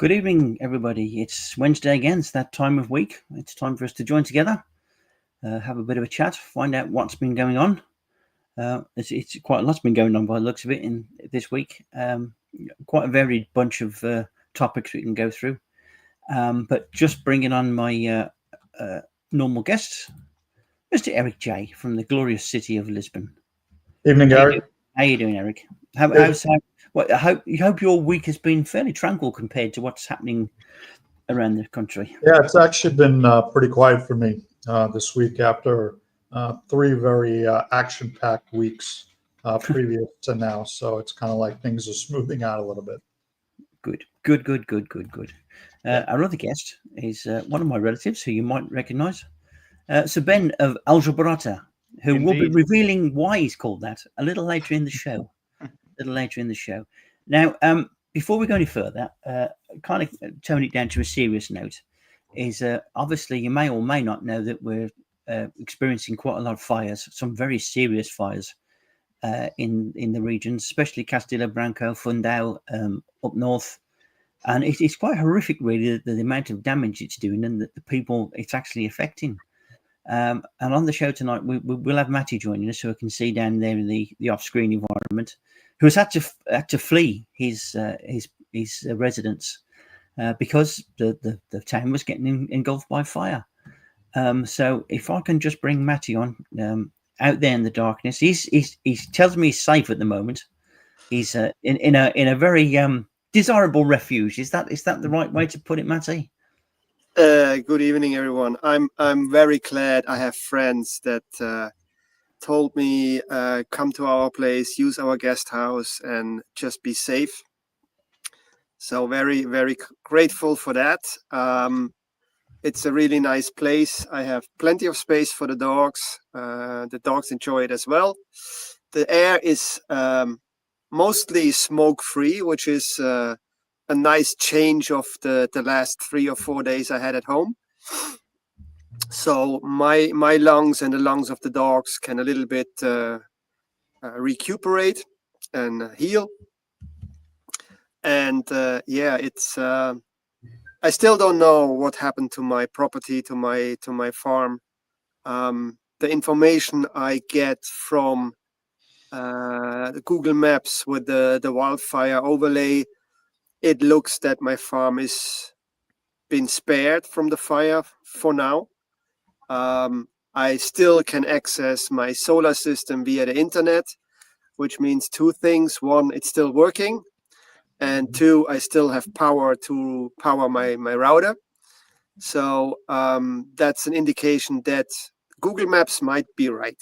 Good evening, everybody. It's Wednesday again. It's that time of week. It's time for us to join together, have a bit of a chat, find out what's been going on. It's quite a lot's been going on by the looks of it in this week. Quite a varied bunch of topics we can go through. But just bringing on my normal guests, Mr. Eric J. from the glorious city of Lisbon. Evening, Gary. How you doing, Eric? How's I hope your week has been fairly tranquil compared to what's happening around the country. Yeah, it's actually been pretty quiet for me this week after three very action-packed weeks previous to now. So it's kind of like things are smoothing out a little bit. Good. Our other guest is one of my relatives who you might recognise, Sir Ben of Aljubarrota, who will be revealing why he's called that a little later in the show. Now, before we go any further, kind of tone it down to a serious note, is obviously you may or may not know that we're experiencing quite a lot of fires, some very serious fires in the regions, especially Castilla Branco, Fundão, up north. And it's quite horrific, really, the amount of damage it's doing and the people it's actually affecting. And on the show tonight, we'll have Matty joining us, who I can see down there in the off-screen environment, who has had to flee his residence because the town was getting engulfed by fire. So if I can just bring Matty on out there in the darkness, he tells me he's safe at the moment. He's in a very desirable refuge. Is that the right way to put it, Matty? Good evening, everyone. I'm very glad I have friends that told me come to our place, use our guest house, and just be safe. So very, very grateful for that. It's a really nice place. I have plenty of space for the dogs. The dogs enjoy it as well. The air is mostly smoke-free, which is a nice change of the last 3 or 4 days I had at home. So my lungs and the lungs of the dogs can a little bit recuperate and heal. And it's I still don't know what happened to my property, to my farm. The information I get from the Google Maps with the wildfire overlay, it looks that my farm is been spared from the fire for now. I still can access my solar system via the internet, which means 2 things. 1, it's still working. And 2, I still have power to power my router. So that's an indication that Google Maps might be right.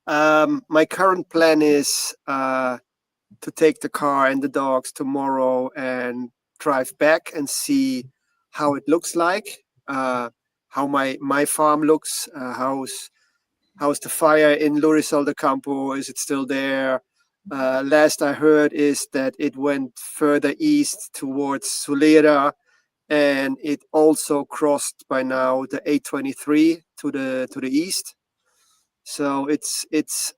My current plan is to take the car and the dogs tomorrow and drive back and see how it looks like, how my farm looks, how's the fire in Lourdes del Campo, is it still there? Last I heard is that it went further east towards Sulera, and it also crossed by now the 823 to the east. So it's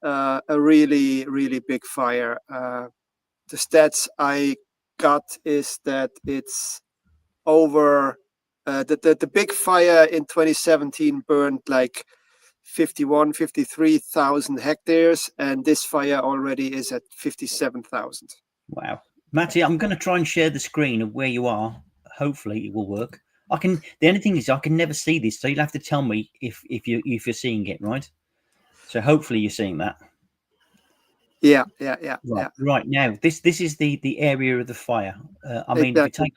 a really, really big fire. The stats I got is that it's over the big fire in 2017 burned like 53,000 hectares, and this fire already is at 57,000. Wow. Matty, I'm going to try and share the screen of where you are. Hopefully it will work. The only thing is I can never see this, so you'll have to tell me if you're seeing it, right? So hopefully you're seeing that. Yeah. Right now, this is the area of the fire. Exactly.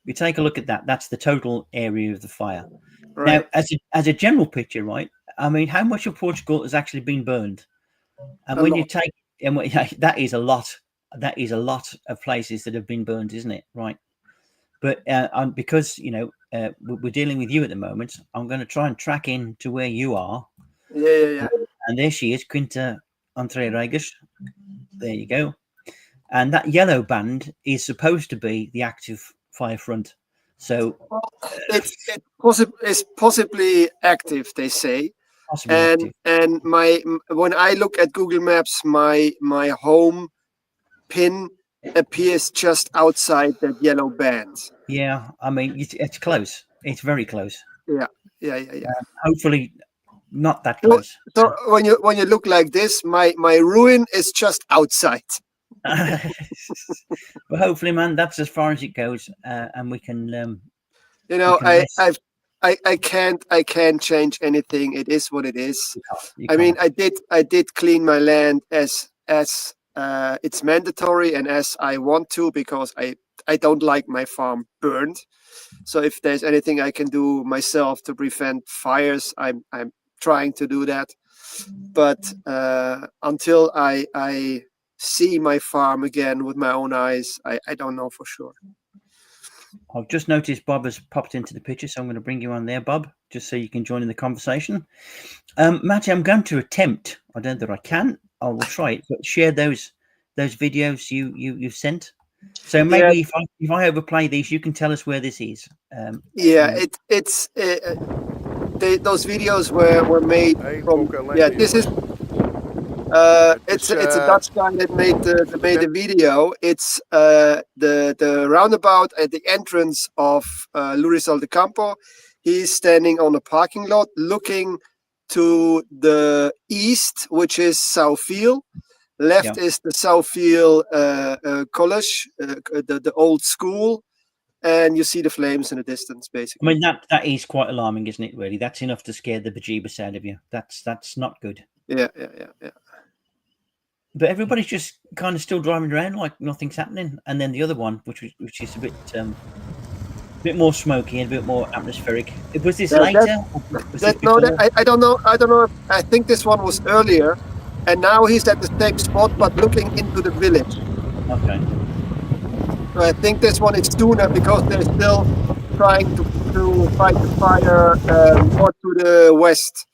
If you take a look at that, that's the total area of the fire. Right. Now, as a general picture, right? I mean, how much of Portugal has actually been burned? And when you take, that is a lot. That is a lot of places that have been burned, isn't it? Right. But because we're dealing with you at the moment, I'm going to try and track in to where you are. Yeah. And there she is, Quinta Entre Regas. There you go. And that yellow band is supposed to be the active fire front. So it's possibly active, they say. And when I look at Google Maps, my home pin appears just outside that yellow band. Yeah, I mean it's close. It's very close. Yeah. Hopefully, not that So, close. so when you look like this, my ruin is just outside. But hopefully, man, that's as far as it goes, and we can You know, rest. I can't change anything. It is what it is. You I mean, can't. I did clean my land as it's mandatory and as I want to, because I don't like my farm burned. So if there's anything I can do myself to prevent fires, I'm trying to do that. But until I see my farm again with my own eyes, I don't know for sure. I've just noticed Bob has popped into the picture, so I'm going to bring you on there, Bob, just so you can join in the conversation. Matty, I'm going to attempt. I don't know that I can. I will try it, but share those videos you've sent. So maybe if I overplay these, you can tell us where this is. It's those videos were made from. Yeah, this is. It's a Dutch guy that made the video. It's the roundabout at the entrance of Lurisal de Campo. He's standing on a parking lot looking to the east, which is Southfield. Left is the Southfield College, the old school, and you see the flames in the distance, basically. I mean, that is quite alarming, isn't it, really? That's enough to scare the bejeebus out of you. That's not good. Yeah. But everybody's just kind of still driving around like nothing's happening. And then the other one, which is a bit more smoky and a bit more atmospheric. Was this later? I don't know. I think this one was earlier, and now he's at the same spot but looking into the village. Okay. So I think this one is sooner because they're still trying to fight the fire more to the west.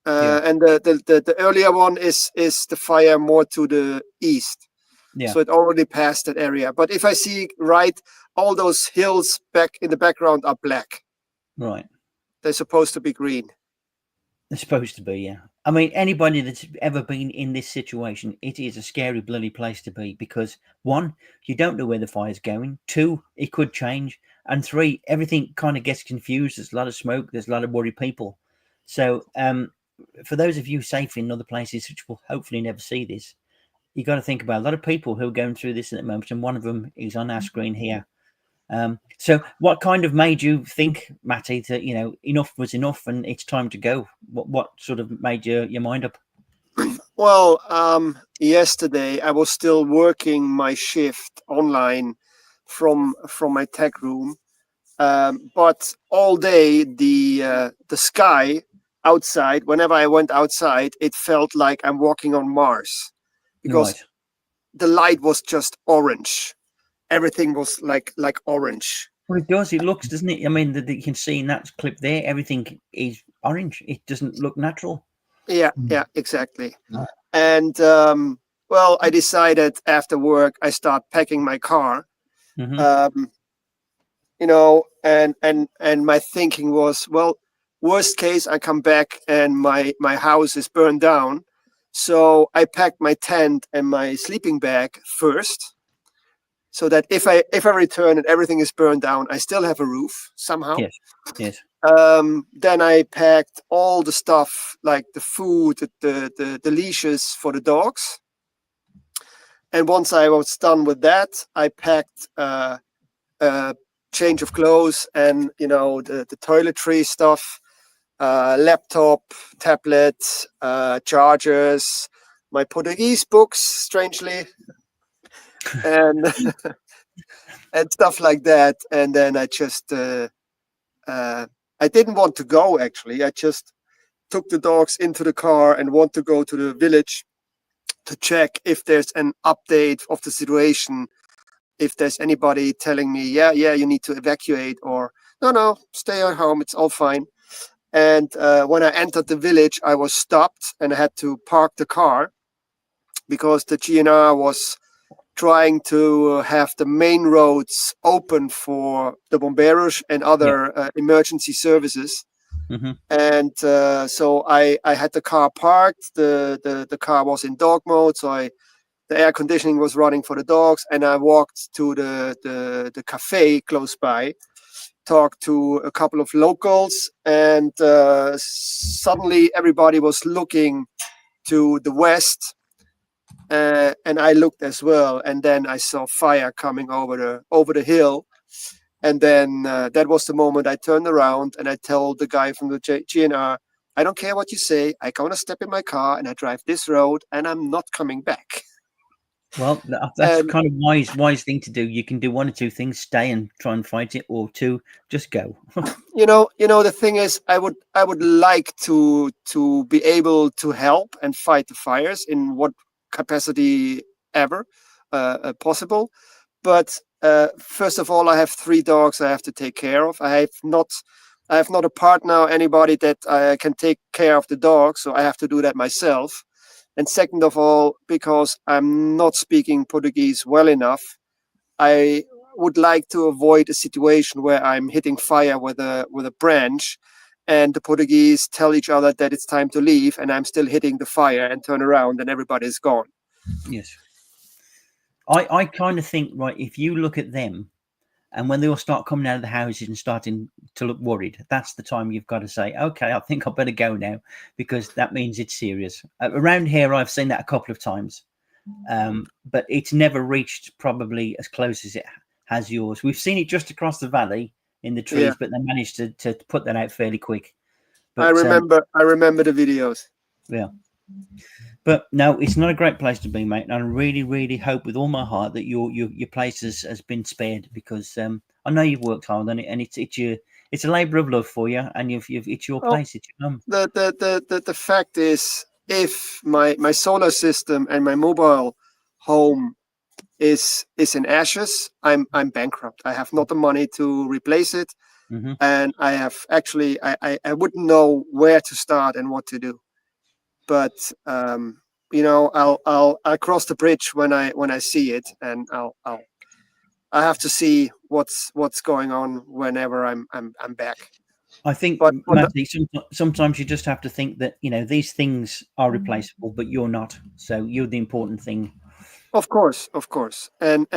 And the earlier one is the fire more to the east. Yeah. So it already passed that area. But if I see right, all those hills back in the background are black. Right. They're supposed to be green. They're supposed to be, yeah. I mean, anybody that's ever been in this situation, it is a scary bloody place to be because 1, you don't know where the fire's going. 2, it could change. And 3, everything kind of gets confused. There's a lot of smoke. There's a lot of worried people. So, for those of you safe in other places, which will hopefully never see this, you got to think about a lot of people who are going through this at the moment, and one of them is on our screen here. So what kind of made you think, Matty, that enough was enough and it's time to go? What sort of made your mind up? Well, yesterday I was still working my shift online from my tech room, but all day the sky outside, whenever I went outside, it felt like I'm walking on Mars because the light was just orange. Everything was like orange. Well, it does. It looks, doesn't it? I mean, you can see in that clip there, everything is orange. It doesn't look natural. Yeah, exactly. And well, I decided after work I start packing my car. Mm-hmm. And my thinking was, well, worst case I come back and my house is burned down. So I packed my tent and my sleeping bag first, so that if I return and everything is burned down, I still have a roof somehow. Yes. Then I packed all the stuff like the food, the leashes for the dogs. And once I was done with that, I packed a change of clothes and the toiletry stuff, laptop, tablet, chargers, my Portuguese books, strangely, and and stuff like that. And then I just I didn't want to go, actually. I just took the dogs into the car and want to go to the village to check if there's an update of the situation, if there's anybody telling me, yeah, you need to evacuate, or no, stay at home, it's all fine. And when I entered the village, I was stopped and I had to park the car because the GNR was trying to have the main roads open for the bomberos and other emergency services. Mm-hmm. And so I had the car parked. The car was in dog mode, so I the air conditioning was running for the dogs, and I walked to the cafe close by, talked to a couple of locals, and suddenly everybody was looking to the west, and I looked as well, and then I saw fire coming over the hill, and then that was the moment I turned around and I told the guy from the GNR, I don't care what you say, I'm gonna step in my car and I drive this road, and I'm not coming back. Well, that's And kind of wise thing to do. You can do one or two things: stay and try and fight it, or two, just go. you know, the thing is, I would like to be able to help and fight the fires in what capacity ever possible. But first of all, I have 3 dogs I have to take care of. I have not a partner or anybody that can take care of the dogs, so I have to do that myself. And second of all, because I'm not speaking Portuguese well enough, I would like to avoid a situation where I'm hitting fire with a branch, and the Portuguese tell each other that it's time to leave, and I'm still hitting the fire and turn around and everybody's gone. Yes. I kind of think, right, if you look at them and when they all start coming out of the houses and starting to look worried, that's the time you've got to say, okay, I think I better go now, because that means it's serious. Around here, I've seen that a couple of times, but it's never reached probably as close as it has yours. We've seen it just across the valley in the trees, Yeah. but they managed to put that out fairly quick. But, I remember the videos. Yeah. But no, it's not a great place to be, mate. And I really, really hope with all my heart that your place has been spared, because I know you've worked hard on it, and it's a labour of love for you, and it's your place, it's your home. The fact is, if my solar system and my mobile home is in ashes, I'm bankrupt. I have not the money to replace it, Mm-hmm. and I have actually I wouldn't know where to start and what to do. But you know, I'll cross the bridge when I see it, and I have to see what's going on whenever I'm back. I think, But Matty, sometimes you just have to think that, you know, these things are replaceable, but you're not. So you're the important thing. of course, and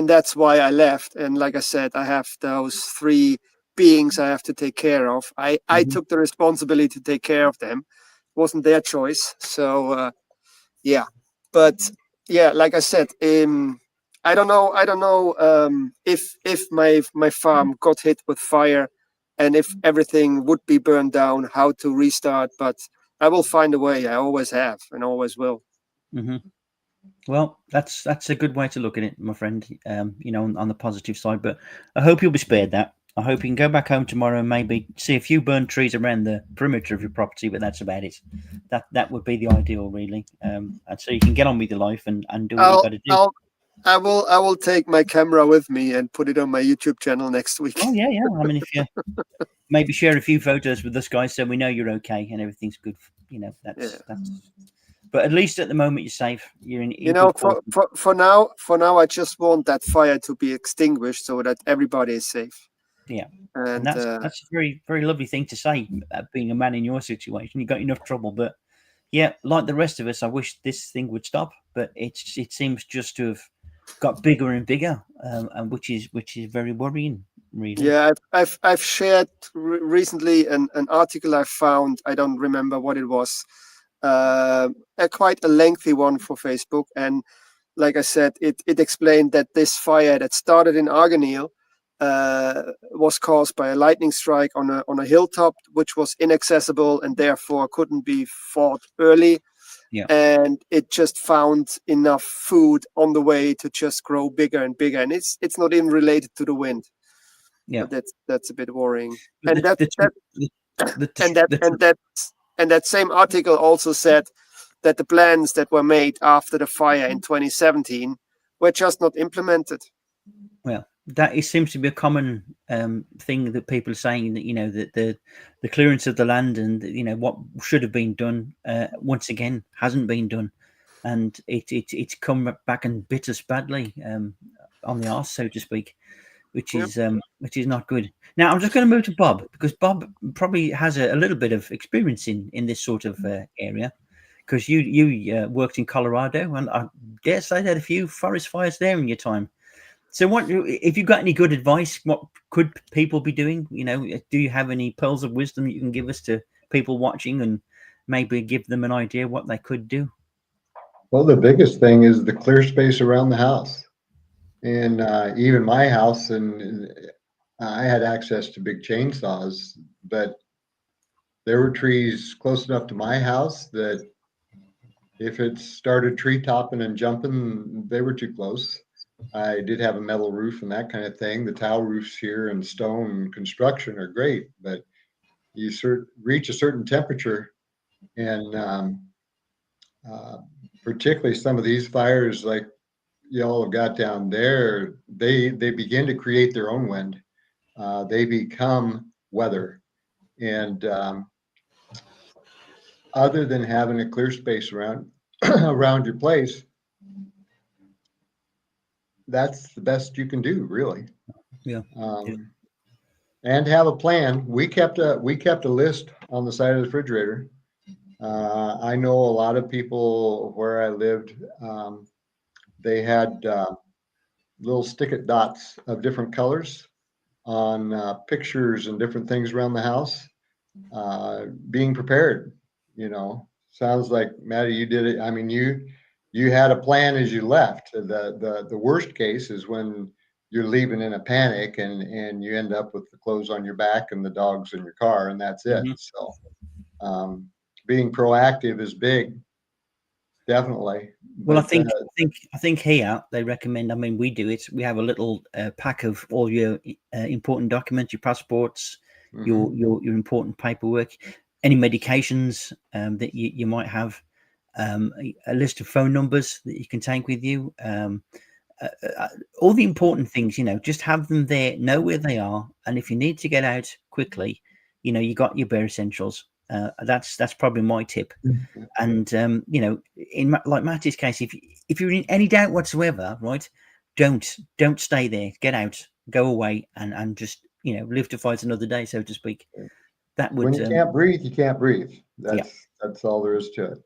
that's why I left. And like I said, I have those 3 beings I have to take care of. I Mhm. took the responsibility to take care of them. It wasn't their choice. So yeah, but yeah, like I said, I don't know if my farm got hit with fire, and if everything would be burned down, how to restart. But I will find a way. I always have and always will. Mm-hmm. Well, that's a good way to look at it, my friend. You know, on the positive side. But I hope you'll be spared that. I hope you can go back home tomorrow and maybe see a few burned trees around the perimeter of your property, but that's about it. That would be the ideal, really. And so you can get on with your life and do what you've got to do. I will take my camera with me and put it on my YouTube channel next week. Oh yeah. I mean, if you maybe share a few photos with us guys, so we know you're okay and everything's good. You know, that's. But at least at the moment you're safe. You're in You know, good quality. for now, I just want that fire to be extinguished so that everybody is safe. Yeah, And that's a very, very lovely thing to say. Being a man in your situation, you got enough trouble, but yeah, like the rest of us, I wish this thing would stop. But it seems just to have got bigger and bigger, and which is very worrying, really. yeah, I've shared recently an article I found. I don't remember what it was. Quite a lengthy one for Facebook, and like I said, it explained that this fire that started in Arganil was caused by a lightning strike on a hilltop, which was inaccessible and therefore couldn't be fought early. Yeah. And it just found enough food on the way to just grow bigger and bigger, and it's not even related to the wind. Yeah, But that's a bit worrying. but And that same article also said that the plans that were made after the fire in 2017 were just not implemented. Well, seems to be a common thing that people are saying, that, you know, that the clearance of the land and, you know, what should have been done once again hasn't been done, and it's come back and bit us badly on the arse, so to speak, which is not good. Now I'm just going to move to Bob, because Bob probably has a little bit of experience in this sort of area. because you worked in Colorado, and I guess they had a few forest fires there in your time. So, what if you got any good advice? What could people be doing? Do you have any pearls of wisdom that you can give us to people watching, and maybe give them an idea what they could do? Well, the biggest thing is the clear space around the house, and even my house, and I had access to big chainsaws, but there were trees close enough to my house that if it started tree topping and jumping, they were too close. I did have a metal roof and that kind of thing. The tile roofs here and stone construction are great, but you reach a certain temperature, and particularly some of these fires like y'all have got down there, they begin to create their own wind. They become weather, and other than having a clear space around around your place, that's the best you can do, really. Yeah. And have a plan. We kept a list on the side of the refrigerator. I know a lot of people where I lived, they had little stick-it dots of different colors on pictures and different things around the house. Being prepared, sounds like Maddie, you did it. I mean, you had a plan as you left. The worst case is when you're leaving in a panic and you end up with the clothes on your back and the dogs in your car, and that's it. So being proactive is big, definitely. Well, But, I think here they recommend. I mean, we do it. We have a little pack of all your important documents, your passports, your important paperwork, any medications that you might have, a list of phone numbers that you can take with you. All the important things, just have them there, know where they are, and if you need to get out quickly, you got your bare essentials. That's probably my tip. And in like Matty's case, if you're in any doubt whatsoever, right, don't stay there. Get out, go away, and just live to fight another day, so to speak. That would. When you can't breathe, you can't breathe. That's all there is to it.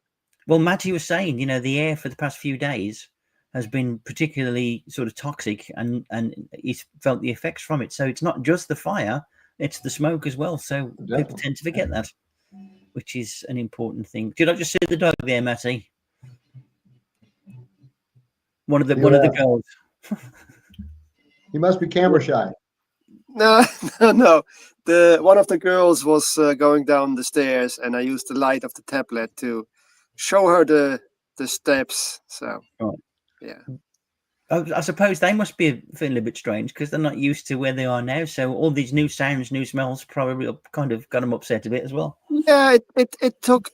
Well, Matty was saying, the air for the past few days has been particularly sort of toxic, and he's felt the effects from it. So it's not just the fire; it's the smoke as well. So people tend to forget that, which is an important thing. Did I just see the dog there, Matty? One of the girls. He must be camera shy. No. One of the girls was going down the stairs, and I used the light of the tablet to show her the steps. So, right. Yeah. I suppose they must be feeling a bit strange because they're not used to where they are now. So all these new sounds, new smells, probably kind of got them upset a bit as well. Yeah, it took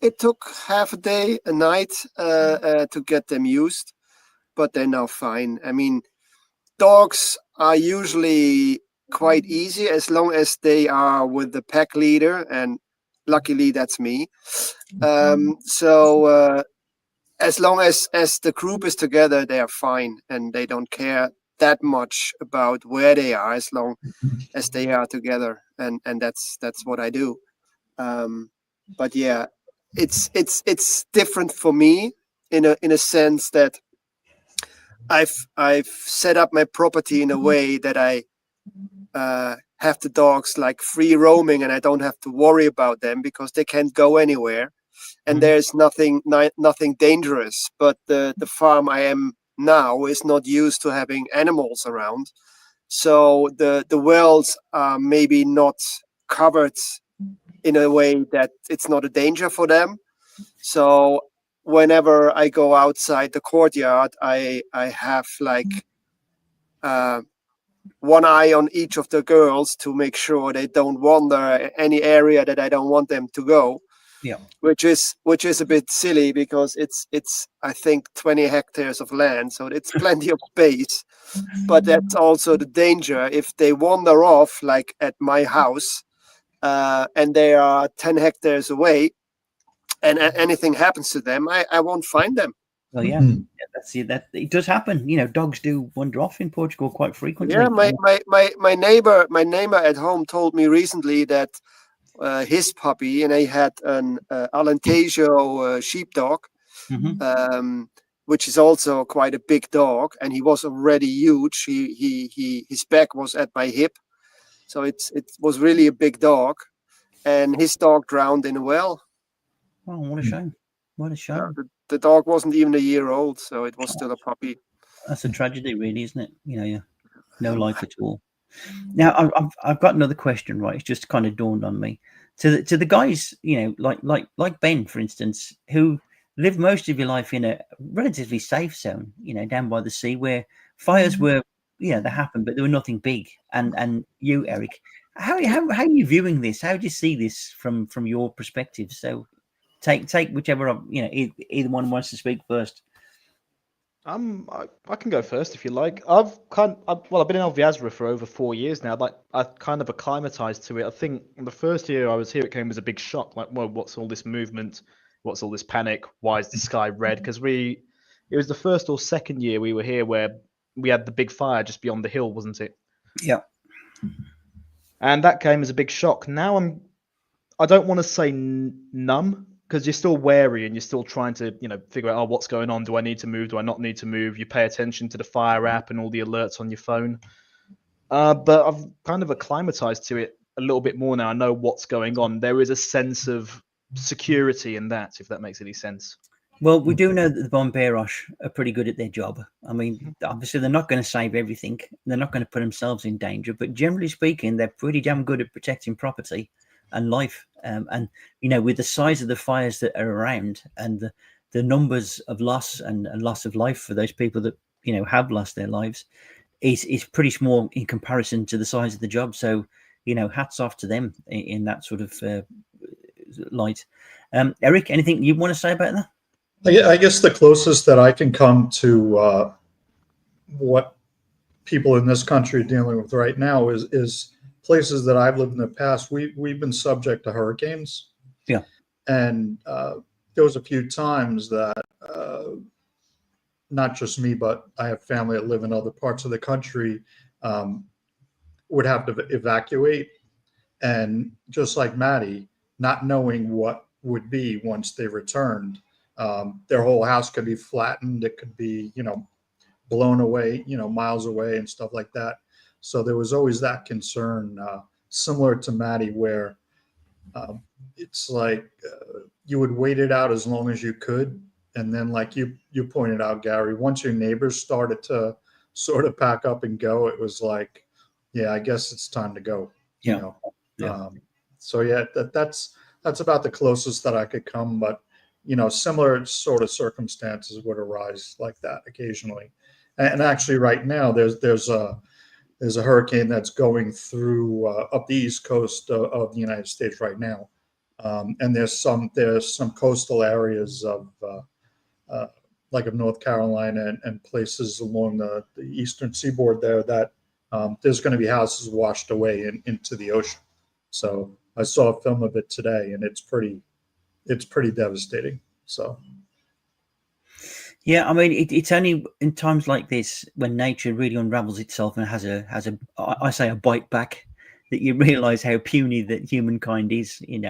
half a day, a night to get them used, but they're now fine. I mean, dogs are usually quite easy as long as they are with the pack leader, and luckily that's me. So as long as the group is together, they are fine, and they don't care that much about where they are as long as they are together, and that's what I do. But yeah, it's different for me in a sense that I've set up my property in a way that I have the dogs like free roaming, and I don't have to worry about them because they can't go anywhere, and there's nothing dangerous. But the farm I am now is not used to having animals around, so the wells are maybe not covered in a way that it's not a danger for them. So whenever I go outside the courtyard, I have like one eye on each of the girls to make sure they don't wander any area that I don't want them to go. Yeah, which is a bit silly because it's I think 20 hectares of land, so it's plenty of space. But that's also the danger if they wander off, like at my house, and they are 10 hectares away, and anything happens to them, I won't find them. well, yeah, that's it. That it does happen. Dogs do wander off in Portugal quite frequently. Yeah, my neighbor at home told me recently that his puppy, and he had an Alentejo sheepdog, which is also quite a big dog, and he was already huge. His back was at my hip, so it was really a big dog, and his dog drowned in a well. Oh, what a shame! What a shame! The dog wasn't even a year old, so it was still a puppy. That's a tragedy, really, isn't it? Yeah, no life at all. Now, I've got another question, right? It's just kind of dawned on me. To the guys, like Ben, for instance, who lived most of your life in a relatively safe zone, down by the sea, where fires were, they happened, but there were nothing big. And you, Eric, how are you viewing this? How do you see this from your perspective? So, take whichever either one wants to speak first. I can go first if you like. I've been in Aljubarrota for over 4 years now. Like, I kind of acclimatized to it. I think the first year I was here, it came as a big shock. Like, whoa, what's all this movement? What's all this panic? Why is the sky red? Because it was the first or second year we were here where we had the big fire just beyond the hill, wasn't it? Yeah. And that came as a big shock. Now I don't want to say numb, because you're still wary and you're still trying to, figure out, what's going on? Do I need to move? Do I not need to move? You pay attention to the fire app and all the alerts on your phone. But I've kind of acclimatized to it a little bit more now. I know what's going on. There is a sense of security in that, if that makes any sense. Well, we do know that the Bomberos are pretty good at their job. I mean, obviously, they're not going to save everything. They're not going to put themselves in danger. But generally speaking, they're pretty damn good at protecting property and life. And with the size of the fires that are around and the numbers of loss and loss of life for those people that have lost their lives is pretty small in comparison to the size of the job. So hats off to them in that sort of light. Eric, anything you want to say about that? I guess the closest that I can come to what people in this country are dealing with right now is places that I've lived in the past. We've been subject to hurricanes. Yeah. And there was a few times that not just me, but I have family that live in other parts of the country, would have to evacuate. And just like Maddie, not knowing what would be once they returned, their whole house could be flattened. It could be, blown away, miles away and stuff like that. So there was always that concern, similar to Maddie, where it's like you would wait it out as long as you could. And then, like you pointed out, Gary, once your neighbors started to sort of pack up and go, it was like, yeah, I guess it's time to go. Yeah. So yeah, that's about the closest that I could come. But similar sort of circumstances would arise like that occasionally. And actually, right now there's a hurricane that's going through up the east coast of the United States right now, and there's some coastal areas of like of North Carolina and places along the eastern seaboard there that there's going to be houses washed away into the ocean. So I saw a film of it today, and it's pretty devastating. So. Yeah, I mean, it's only in times like this when nature really unravels itself and has a bite back that you realise how puny that humankind is, and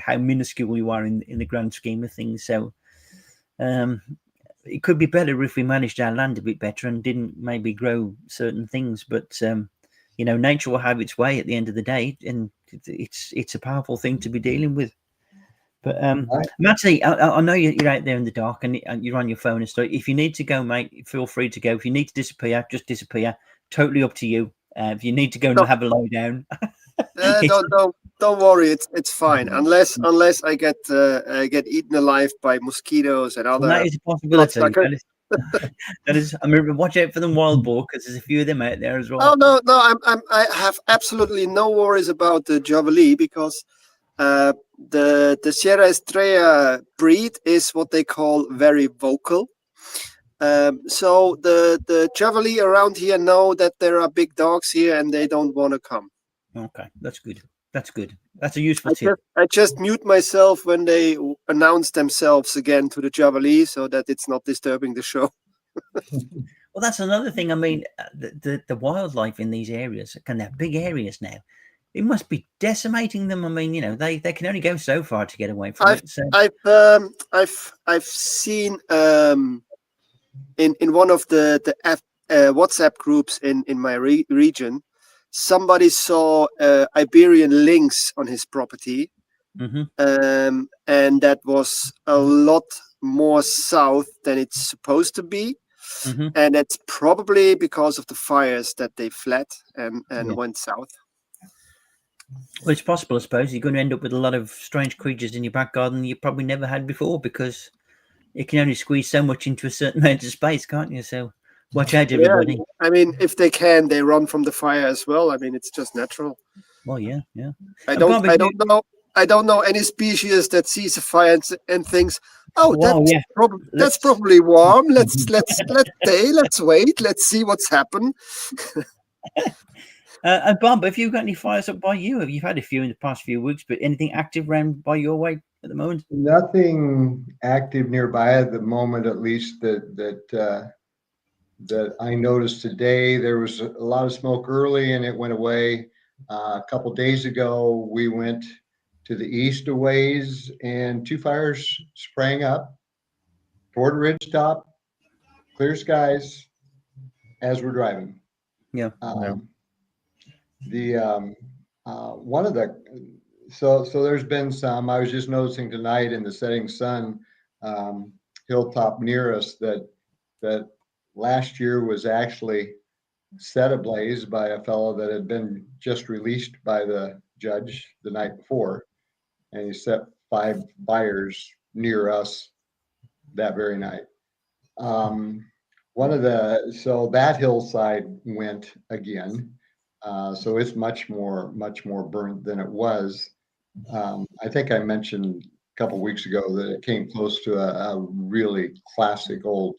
how minuscule you are in the grand scheme of things. So, it could be better if we managed our land a bit better and didn't maybe grow certain things. But nature will have its way at the end of the day, and it's a powerful thing to be dealing with. But Matty, I know you're out there in the dark and you're on your phone and stuff. If you need to go, mate, feel free to go. If you need to disappear, just disappear. Totally up to you. If you need to go and have a lie down, don't worry, it's fine. Unless I get eaten alive by mosquitoes and other. Well, that is a possibility. That is. I mean, watch out for them wild boar, because there's a few of them out there as well. Oh no, I have absolutely no worries about the Javali, because the Sierra Estrella breed is what they call very vocal. So the Javali around here know that there are big dogs here and they don't want to come. Okay, that's good. That's a useful tip. I just mute myself when they announce themselves again to the Javali, so that it's not disturbing the show. Well, that's another thing. I mean, the wildlife in these areas, and they're big areas now, it must be decimating them. I mean, they can only go so far to get away from I've it. So I've seen in one of the WhatsApp groups in my region, somebody saw Iberian lynx on his property, mhm, and that was a lot more south than it's supposed to be, mhm. and that's probably because of the fires that they fled and Yeah. went south. Well, it's possible, I suppose. You're going to end up with a lot of strange creatures in your back garden you probably never had before, because you can only squeeze so much into a certain amount of space, can't you? So watch out, Yeah, everybody. I mean, if they can, they run from the fire as well. I mean, it's just natural. Well, yeah, yeah. I And Bob, if I you, don't know. I don't know any species that sees a fire and thinks, "Oh, well, yeah, that's let's. probably warm. Let's stay. Let's wait. Let's see what's happened." And Bob, have you got any fires up by you? Have you had a few in the past few weeks, but anything active around by your way at the moment? Nothing active nearby at the moment, at least that I noticed today. There was a lot of smoke early and it went away. A couple days ago, we went to the east a ways and 2 fires sprang up toward Ridgetop, clear skies as we're driving. Yeah. The one of the so there's been some. I was just noticing tonight in the setting sun, hilltop near us, that last year was actually set ablaze by a fellow that had been just released by the judge the night before, and he set 5 fires near us that very night. So that hillside went again. So it's much more burnt than it was. I think I mentioned a couple weeks ago that it came close to a really classic old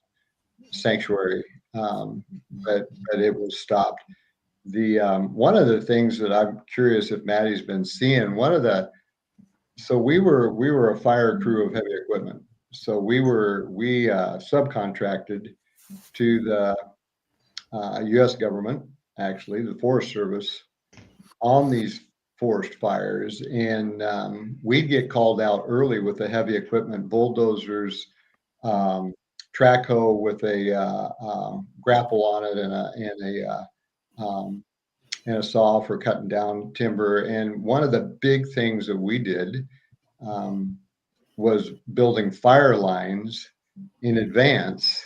sanctuary, but it was stopped. The one of the things that I'm curious if Maddie's been seeing, so we were a fire crew of heavy equipment. So we subcontracted to the U.S. government, actually, the Forest Service, on these forest fires. And we'd get called out early with the heavy equipment, bulldozers, track hoe with a grapple on it, and a saw for cutting down timber. And one of the big things that we did was building fire lines in advance,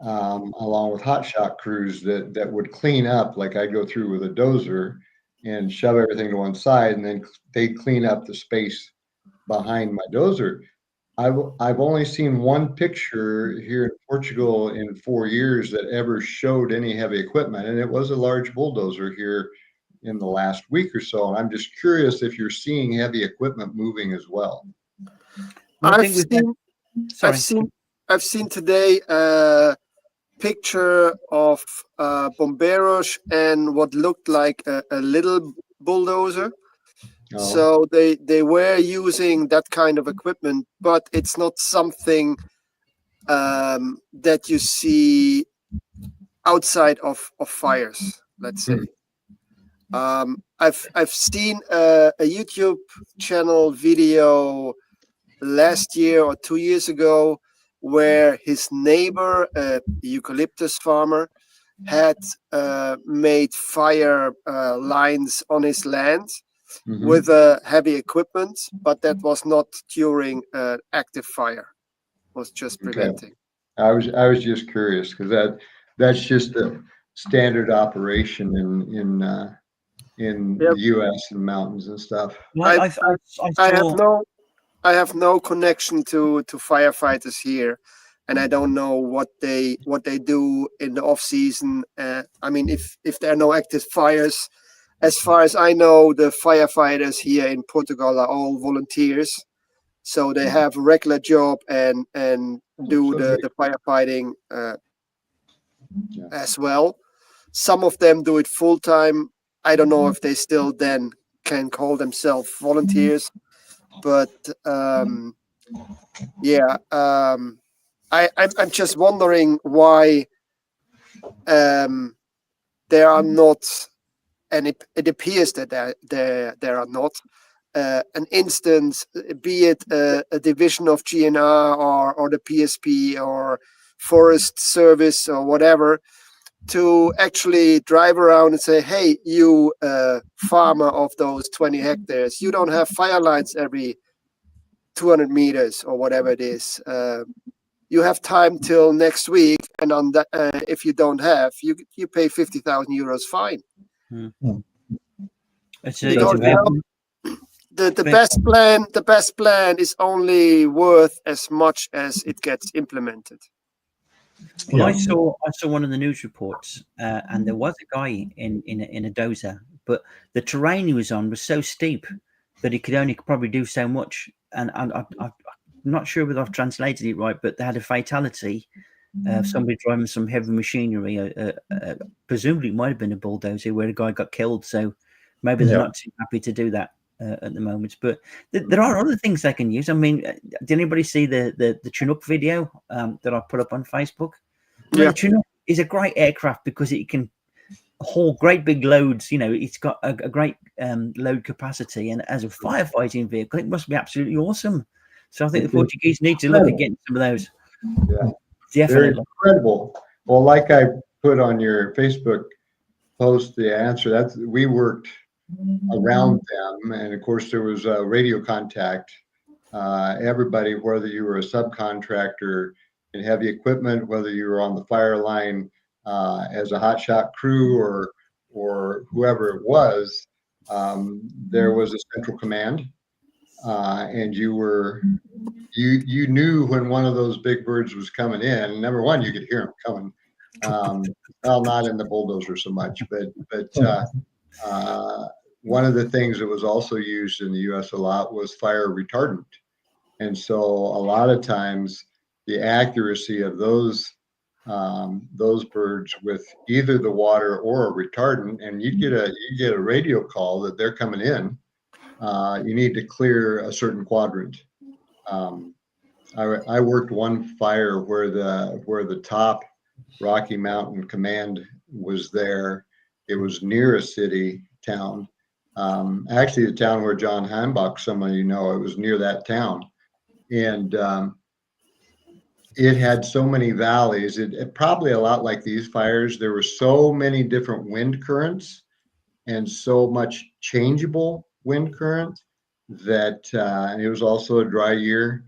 along with hot shot crews that would clean up. Like I'd go through with a dozer and shove everything to one side, and then they'd clean up the space behind my dozer. I've only seen one picture here in Portugal in 4 years that ever showed any heavy equipment, and it was a large bulldozer here in the last week or so. And I'm just curious if you're seeing heavy equipment moving as well. Well, I I've think we've seen sorry. I've seen today a picture of bomberos and what looked like a little bulldozer. Oh, So they were using that kind of equipment, but it's not something that you see outside of fires, let's say. I've seen a YouTube channel video last year or 2 years ago where his neighbor, a eucalyptus farmer, had made fire lines on his land with heavy equipment, but that was not during active fire. It was just preventing. I was just curious because that's just the standard operation in Yep. the U.S. and mountains and stuff. Well, I have no connection to firefighters here, and I don't know what they do in the off season. I mean, if there are no active fires, as far as I know, the firefighters here in Portugal are all volunteers, so they have a regular job and do the firefighting as well. Some of them do it full time. I don't know if they still then can call themselves volunteers, but I'm just wondering why there are not and it appears that there are not. An instance, be it a division of GNR or the PSP or Forest Service or whatever, to actually drive around and say, hey, you farmer of those 20 hectares, you don't have fire lines every 200 meters or whatever it is. You have time till next week, and on that, if you don't have, you pay 50,000 euros fine. It's Because, a very, the best plan is only worth as much as it gets implemented. well, Yeah. I saw one of the news reports, and there was a guy in a dozer, but the terrain he was on was so steep that he could only probably do so much. And I'm not sure whether I've translated it right, but they had a fatality. Somebody driving some heavy machinery, presumably it might have been a bulldozer, where a guy got killed. So maybe they're Yeah. not too happy to do that at the moment. But there are other things they can use. I mean, did anybody see the Chinook video that I put up on Facebook? I mean, Yeah. the Chinook is a great aircraft because it can haul great big loads. You know, it's got a great load capacity, and as a firefighting vehicle, it must be absolutely awesome. So I think the Portuguese need to look at getting some of those. Yeah. They're Definitely. incredible. Well, like I put on your Facebook post, the answer, we worked around them, and of course there was radio contact. Everybody, whether you were a subcontractor in heavy equipment, whether you were on the fire line as a hotshot crew or whoever it was, there was a central command, and you knew when one of those big birds was coming in. Number one, you could hear them coming. Well, not in the bulldozer so much, but one of the things that was also used in the U.S. a lot was fire retardant. And so a lot of times the accuracy of those birds with either the water or a retardant, and you get a radio call that they're coming in. You need to clear a certain quadrant. I worked one fire where the top Rocky Mountain Command was there. It was near a city town. Actually, the town where John Heimbach, some of you know, it was near that town. And it had so many valleys. It probably a lot like these fires. There were so many different wind currents and so much changeable wind current that it was also a dry year.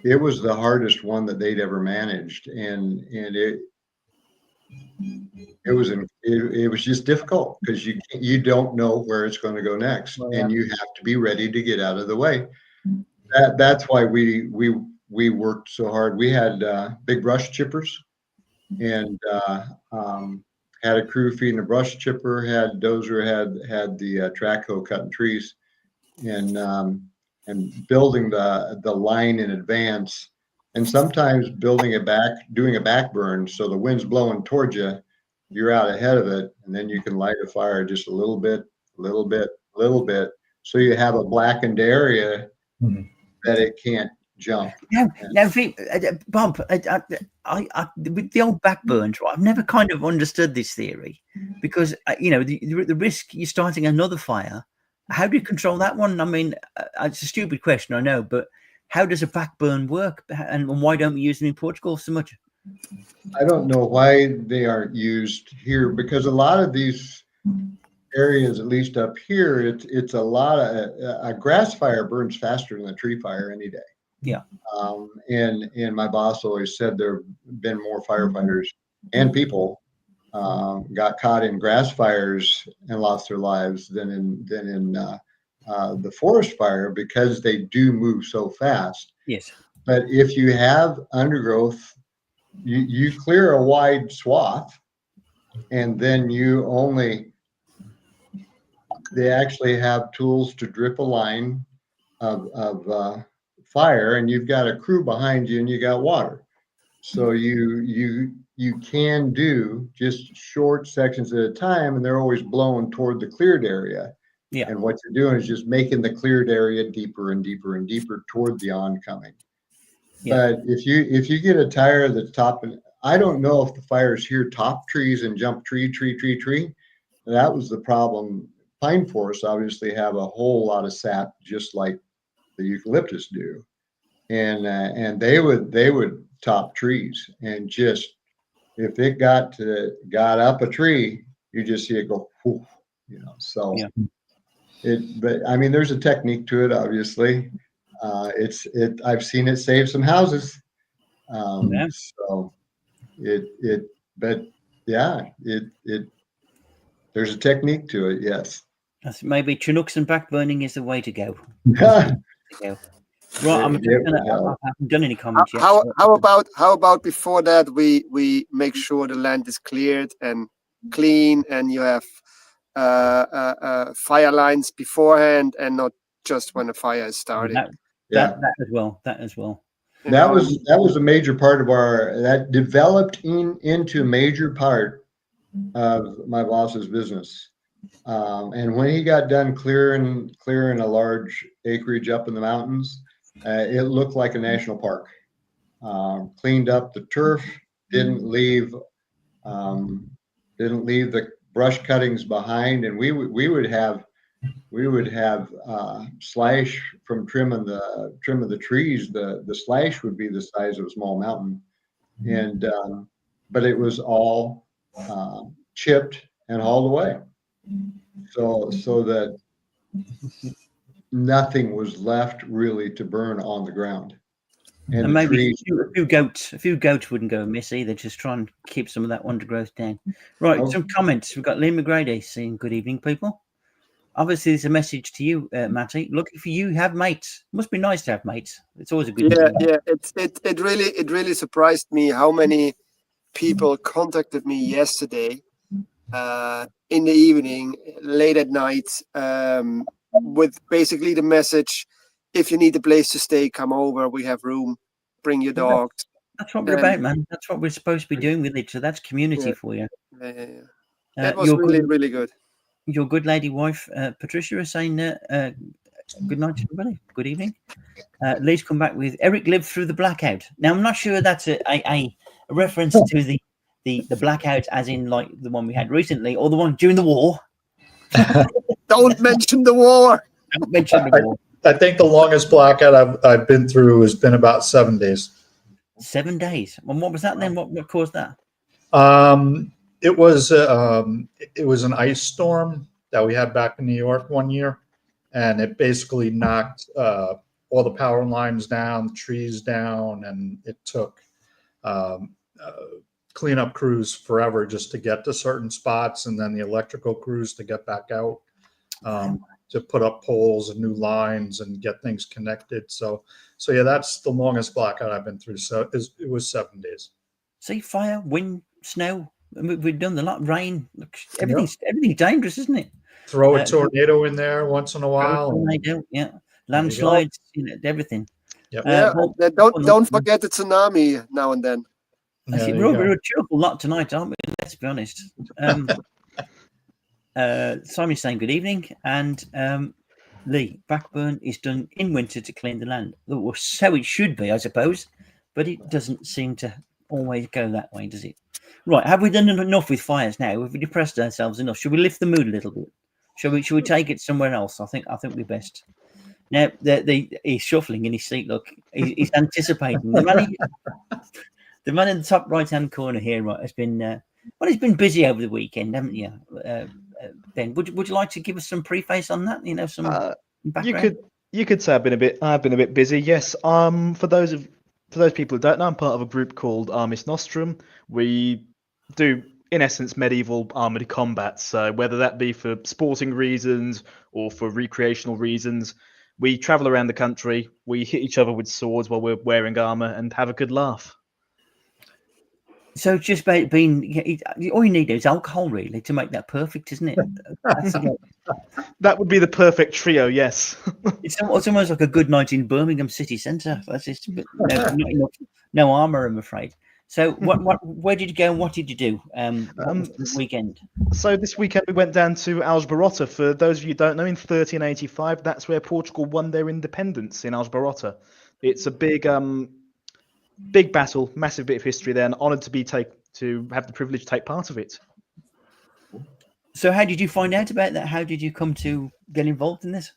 It was the hardest one that they'd ever managed, and it was just difficult because you don't know where it's going to go next, and you have to be ready to get out of the way. That's why we worked so hard. We had big brush chippers, and had a crew feeding a brush chipper. Had dozer, had the track hoe cutting trees, and building the line in advance, and sometimes doing a back burn, so the wind's blowing towards you, you're out ahead of it, and then you can light a fire just a little bit, so you have a blackened area that it can't jump. Now, Bob, with the old backburns, right? I've never kind of understood this theory because the risk you're starting another fire. How do you control that one? I mean, it's a stupid question, I know, but how does a backburn work, and why don't we use them in Portugal so much? I don't know why they aren't used here, because a lot of these areas, at least up here, it's a lot of a grass fire burns faster than a tree fire any day. Yeah. And my boss always said there have been more firefighters and people got caught in grass fires and lost their lives than in the forest fire, because they do move so fast. Yes. But if you have undergrowth, you clear a wide swath, and then they actually have tools to drip a line of fire, and you've got a crew behind you and you got water. So you can do just short sections at a time, and they're always blowing toward the cleared area. Yeah. And what you're doing is just making the cleared area deeper and deeper and deeper toward the oncoming. Yeah. But if you get a tire that's top, I don't know if the fires here top trees and jump tree, that was the problem. Pine forests obviously have a whole lot of sap, just like the eucalyptus do, and they would top trees, and just if it got up a tree, you just see it go, whoof, So Yeah. but I mean, there's a technique to it, obviously. I've seen it save some houses. Yeah. So but yeah, there's a technique to it. Yes. Maybe Chinooks and backburning is the way to go. Yeah. Right, I'm just gonna, I haven't done any comments yet. So How about before that we make sure the land is cleared and clean, and you have fire lines beforehand, and not just when the fire is started. that as well. That as well. That was a major part of that developed into a major part of my boss's business. And when he got done clearing a large acreage up in the mountains, it looked like a national park. Cleaned up the turf, didn't leave the brush cuttings behind, and we would have slash from trimming the trees. The slash would be the size of a small mountain, and but it was all chipped and hauled away, so that nothing was left really to burn on the ground. And maybe a few goats wouldn't go amiss either. Just try and keep some of that undergrowth down. Right, some comments. We've got Lee McGrady saying, "Good evening, people." Obviously, there's a message to you, Matty. Lucky for you, have mates. Must be nice to have mates. It's always a good thing. Yeah. It really surprised me how many people contacted me yesterday in the evening, late at night, with basically the message: if you need a place to stay, come over. We have room. Bring your dogs. That's what we're about, man. That's what we're supposed to be doing with it. So that's community for you. Yeah. That was really good. Your good lady wife, Patricia, is saying good night to everybody. Good evening. Lee's come back with Eric lived through the blackout. Now, I'm not sure that's a reference to the blackout as in like the one we had recently or the one during the war. Don't mention the war. Don't mention the war. I think the longest blackout I've been through has been about 7 days. 7 days. And what was that then? What caused that? It was an ice storm that we had back in New York one year, and it basically knocked all the power lines down, trees down, and it took cleanup crews forever just to get to certain spots, and then the electrical crews to get back out to put up poles and new lines and get things connected. So yeah, that's the longest blackout I've been through. So it was 7 days. See, fire, wind, snow. We've done a lot. Rain. Everything's dangerous, isn't it? Throw a tornado in there once in a while. Tornado, yeah. Landslides, everything. Yep. Yeah. Don't forget the tsunami now and then. We're a cheerful lot tonight, aren't we? Let's be honest. Simon's saying good evening, and Lee, backburn is done in winter to clean the land. Well, so it should be, I suppose, but it doesn't seem to always go that way, does it? Right, have we done enough with fires now? Have we depressed ourselves enough? Should we lift the mood a little bit? Should we take it somewhere else? I think we're best. Now he's shuffling in his seat. Look, he's anticipating. The man in the top right-hand corner here, right, has been he's been busy over the weekend, haven't you? Ben, would you like to give us some preface on that? Some background. You could say I've been a bit busy. Yes. For those people who don't know, I'm part of a group called Armis Nostrum. We do, in essence, medieval armored combat. So whether that be for sporting reasons or for recreational reasons, we travel around the country. We hit each other with swords while we're wearing armor and have a good laugh. So it's just about being, all you need is alcohol, really, to make that perfect, isn't it? That would be the perfect trio, yes. It's almost like a good night in Birmingham city centre. That's just no armour, I'm afraid. So where did you go and what did you do this weekend? So this weekend we went down to Aljubarrota. For those of you who don't know, in 1385, that's where Portugal won their independence, in Aljubarrota. It's a big battle, massive bit of history there, and honoured to have the privilege to take part of it. So how did you find out about that? How did you come to get involved in this?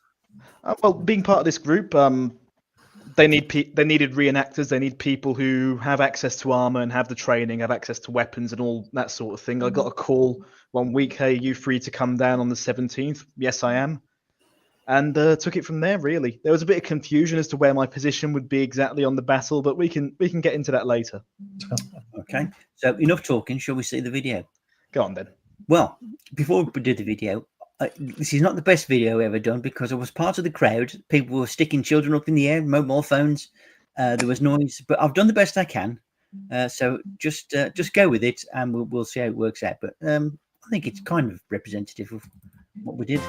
Well, being part of this group, they needed reenactors. They need people who have access to armor and have the training, have access to weapons and all that sort of thing. I got a call one week, "Hey, you free to come down on the 17th?" Yes, I am. And took it from there. Really, there was a bit of confusion as to where my position would be exactly on the battle, but we can get into that later. Okay, so enough talking. Shall we see the video? Go on then. Well, before we do the video, this is not the best video ever done because I was part of the crowd. People were sticking children up in the air, mobile phones. There was noise, but I've done the best I can. So just go with it, and we'll see how it works out. But I think it's kind of representative of what we did.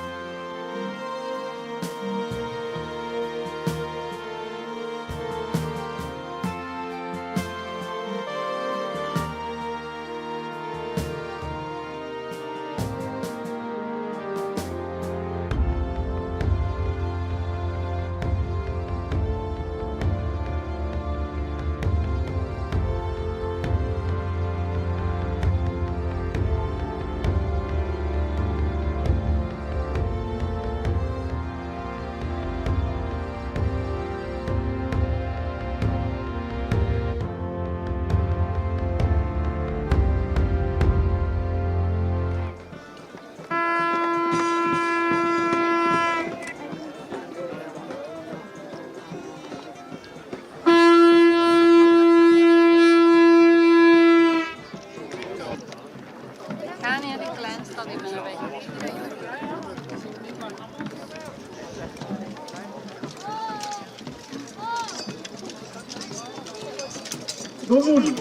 Todo mundo,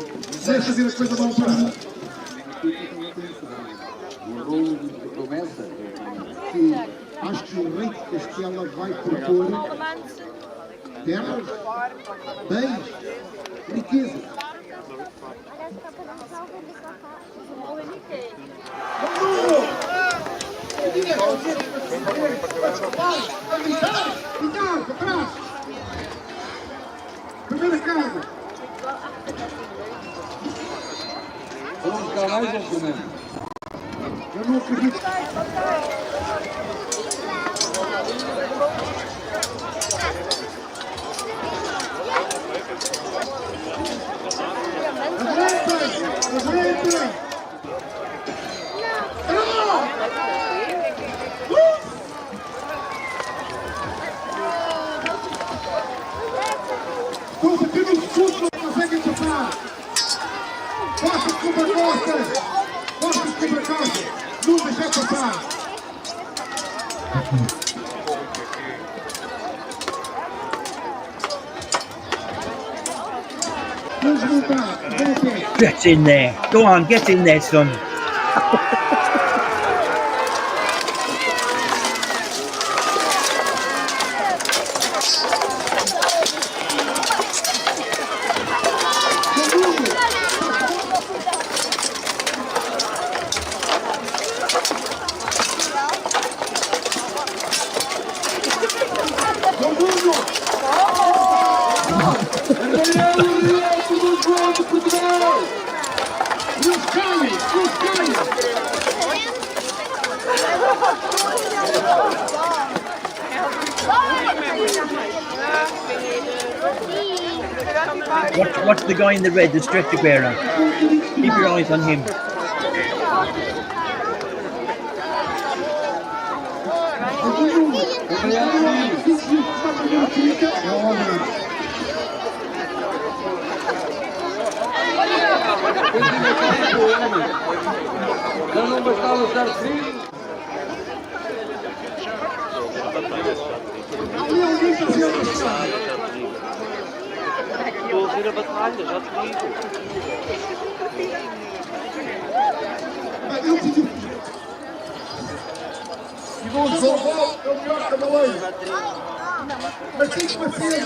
deixa vir a coisa mal para mim. Um rolo de promessa que acho que o rei de Castela vai propor terras, bens, riquezas. Primeira casa. Vamos ficar mais ou menos. Eu não acredito. Tudo que no sul não consegue passar. Forças contra costas. Forças contra costas. Não deixar passar. Vamos voltar. Get in there. Go on, get in there, son. Watch the guy in the red, the stretcher bearer. Keep your eyes on him. Eu não gostava de usar frio. Estou a ouvir a batalha, já te digo. E vou salvar o melhor cavaleiro. Mas tem que fazer.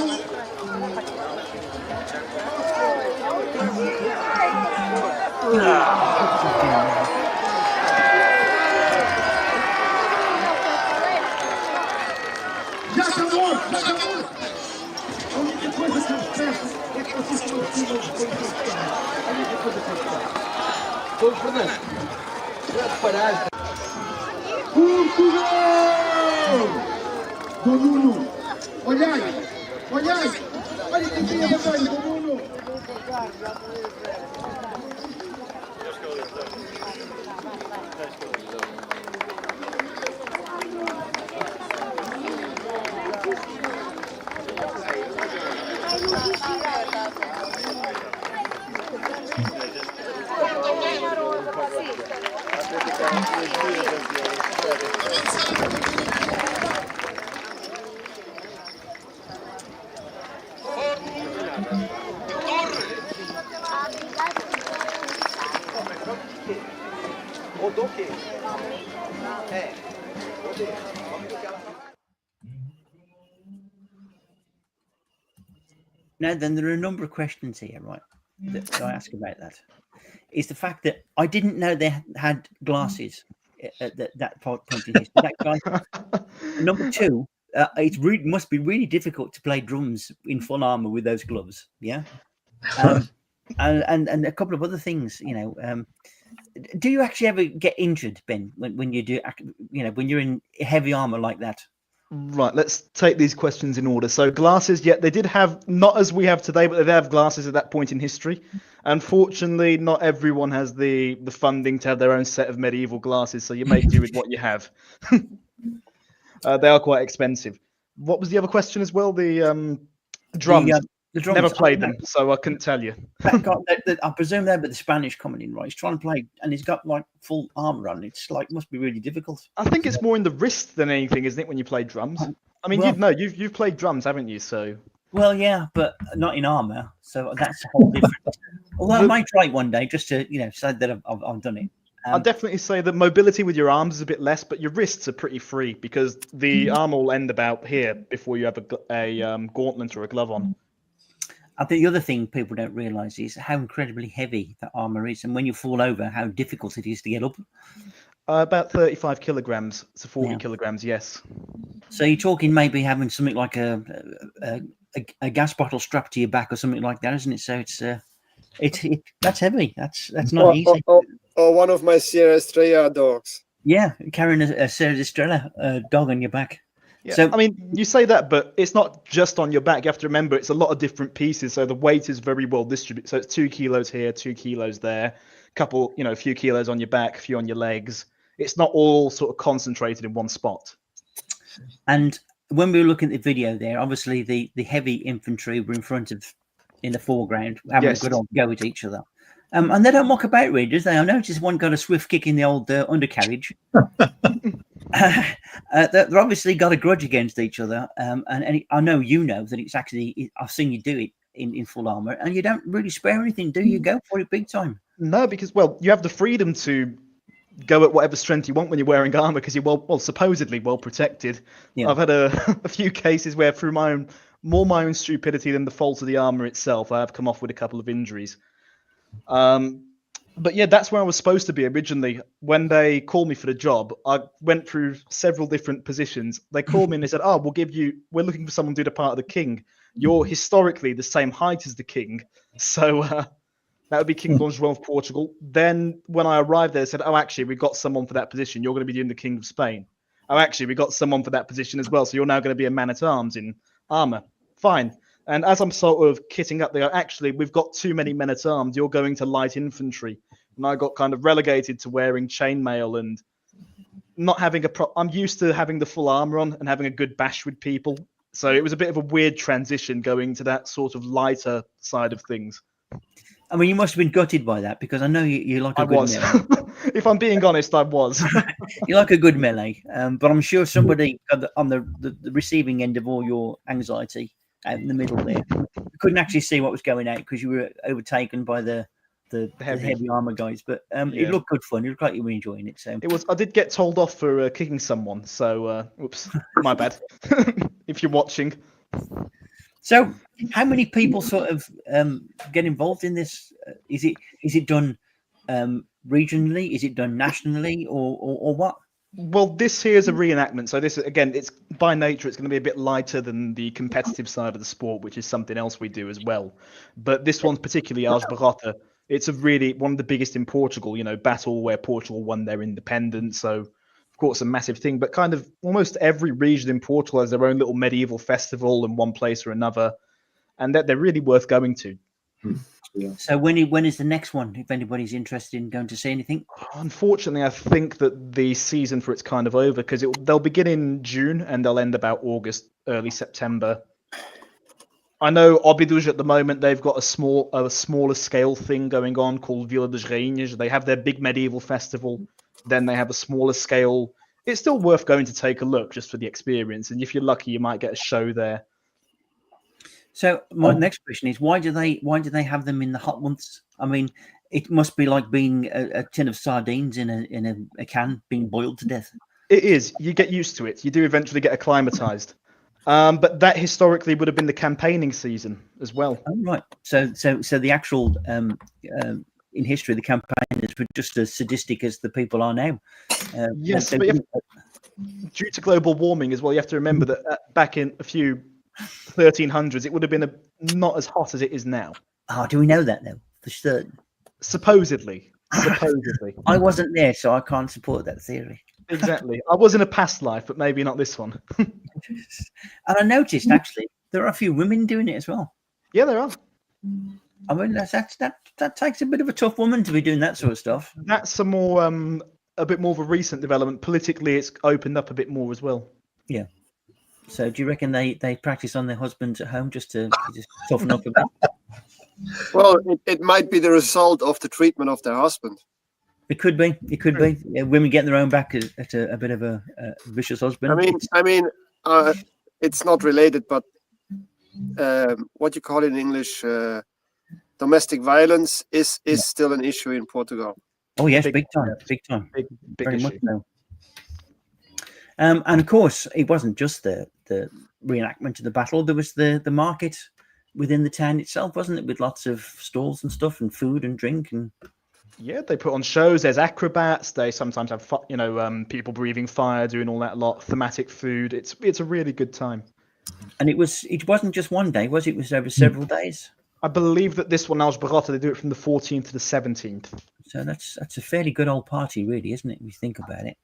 Já acabou, já acabou. A única coisa que eu peço é que vocês não precisam de conquistar. A única coisa que eu peço. Ô, Fernando, já reparaste? Portugal! Dom Nuno, olhai, olhai, olha quem tem a bandeira, Dom Nuno. Now, then, there are a number of questions here, right, that I ask about that. Is the fact that I didn't know they had glasses at that point in history. That guy. Number two, it must be really difficult to play drums in full armor with those gloves. Yeah. And a couple of other things, do you actually ever get injured, Ben, when you do, when you're in heavy armor like that? Right, let's take these questions in order. So glasses, yeah, they did have, not as we have today, but they did have glasses at that point in history. Unfortunately, not everyone has the funding to have their own set of medieval glasses, so you make do with what you have. They are quite expensive. What was the other question as well? The drums. The drums. Never played them, so I couldn't tell you. That guy, I presume they're with the Spanish coming in, right? He's trying to play, and he's got like full armor on. It's like must be really difficult. I think it's more in the wrist than anything, isn't it, when you play drums? I mean, you've played drums, haven't you? So. Well, yeah, but not in armor, so that's a whole different. Although I might try it one day just to, say that I've done it. I'd definitely say that mobility with your arms is a bit less, but your wrists are pretty free because the armor will end about here before you have a gauntlet or a glove on. I think the other thing people don't realise is how incredibly heavy that armour is, and when you fall over, how difficult it is to get up. About 35 kilograms to 40 kilograms, yes. So you're talking maybe having something like a gas bottle strapped to your back or something like that, isn't it? So it's that's heavy. That's not easy. Or one of my Sierra Estrella dogs. Yeah, carrying a Sierra Estrella dog on your back. Yeah. So, I mean, you say that, but it's not just on your back. You have to remember it's a lot of different pieces. So the weight is very well distributed. So it's 2 kilos here, 2 kilos there, a few kilos on your back, a few on your legs. It's not all sort of concentrated in one spot. And when we were looking at the video there, obviously the heavy infantry were in the foreground, having a good old go at each other. And they don't muck about really, do they? I noticed one got a swift kick in the old undercarriage. They're obviously got a grudge against each other. And I know that it's actually, I've seen you do it in full armor, and you don't really spare anything, do you? Go for it big time. No, because, you have the freedom to go at whatever strength you want when you're wearing armor because you're supposedly well protected. Yeah. I've had a few cases where through my own stupidity than the fault of the armor itself, I have come off with a couple of injuries. But yeah, that's where I was supposed to be originally. When they called me for the job, I went through several different positions. They called me and they said, we're looking for someone to do the part of the king. You're historically the same height as the king. So that would be King Dom João of Portugal. Then when I arrived there, they said, actually, we've got someone for that position. You're going to be doing the King of Spain. Actually, we got someone for that position as well. So you're now going to be a man-at-arms in armor. Fine. And as I'm sort of kitting up, they go, actually, we've got too many men-at-arms. You're going to light infantry. And I got kind of relegated to wearing chainmail and not having I'm used to having the full armor on and having a good bash with people. So it was a bit of a weird transition going to that sort of lighter side of things. I mean, you must have been gutted by that because I know you like a good melee. If I'm being honest, I was. You like a good melee, but I'm sure somebody on the receiving end of all your anxiety out in the middle there couldn't actually see what was going out because you were overtaken by the heavy armor guys. But it looked good fun. It looked like you were enjoying it. So it was. I did get told off for kicking someone. So oops, my bad. If you're watching. So, how many people sort of get involved in this? Is it done regionally? Is it done nationally, or what? Well, this here is a reenactment. So this, again, it's by nature, it's going to be a bit lighter than the competitive side of the sport, which is something else we do as well. But this one's particularly Aljubarrota. It's one of the biggest in Portugal. Battle where Portugal won their independence. So, of course, a massive thing, but kind of almost every region in Portugal has their own little medieval festival in one place or another, and they're really worth going to. So when is the next one? If anybody's interested in going to see anything, Unfortunately, I think that the season for it's kind of over because they'll begin in June and they'll end about August, early September. I know Óbidos at the moment, they've got a smaller scale thing going on called Vila das Rainhas. They have their big medieval festival. Then they have a smaller scale. It's still worth going to take a look just for the experience. And if you're lucky, you might get a show there. so my next question is why do they have them in the hot months? I mean, it must be like being a tin of sardines in a can being boiled to death. It is. You get used to it. You do eventually get acclimatized. But that historically would have been the campaigning season as well. Oh, right. So the actual in history, the campaigners were just as sadistic as the people are now. Yes, they but wouldn't- due to global warming as well, you have to remember that back in a few 1300s, it would have been not as hot as it is now. oh, do we know that now for certain? Supposedly. I wasn't there, so I can't support that theory. Exactly. I was in a past life, but maybe not this one. And I noticed actually there are a few women doing it as well. Yeah, there are. I mean, that takes a bit of a tough woman to be doing that sort of stuff. That's a bit more of a recent development. Politically, it's opened up a bit more as well. Yeah. So do you reckon they practice on their husbands at home just to toughen up a bit? Well, it might be the result of the treatment of their husband. It could be. It could be. Yeah, women getting their own back at a bit of a vicious husband. I mean, it's not related, but what you call it in English, domestic violence is still an issue in Portugal. Oh yes, Big- big time. Big Very issue. much so. And of course, it wasn't just the reenactment of the battle. There was the market within the town itself, wasn't it, with lots of stalls and stuff, and food and drink, and Yeah, they put on shows. There's acrobats. They sometimes have, people breathing fire, doing all that lot. Thematic food. It's a really good time. and it wasn't just one day, was it? It was over several days. I believe that this one, Aljubarrota, they do it from the 14th to the 17th. So that's a fairly good old party, really, isn't it? If you think about it.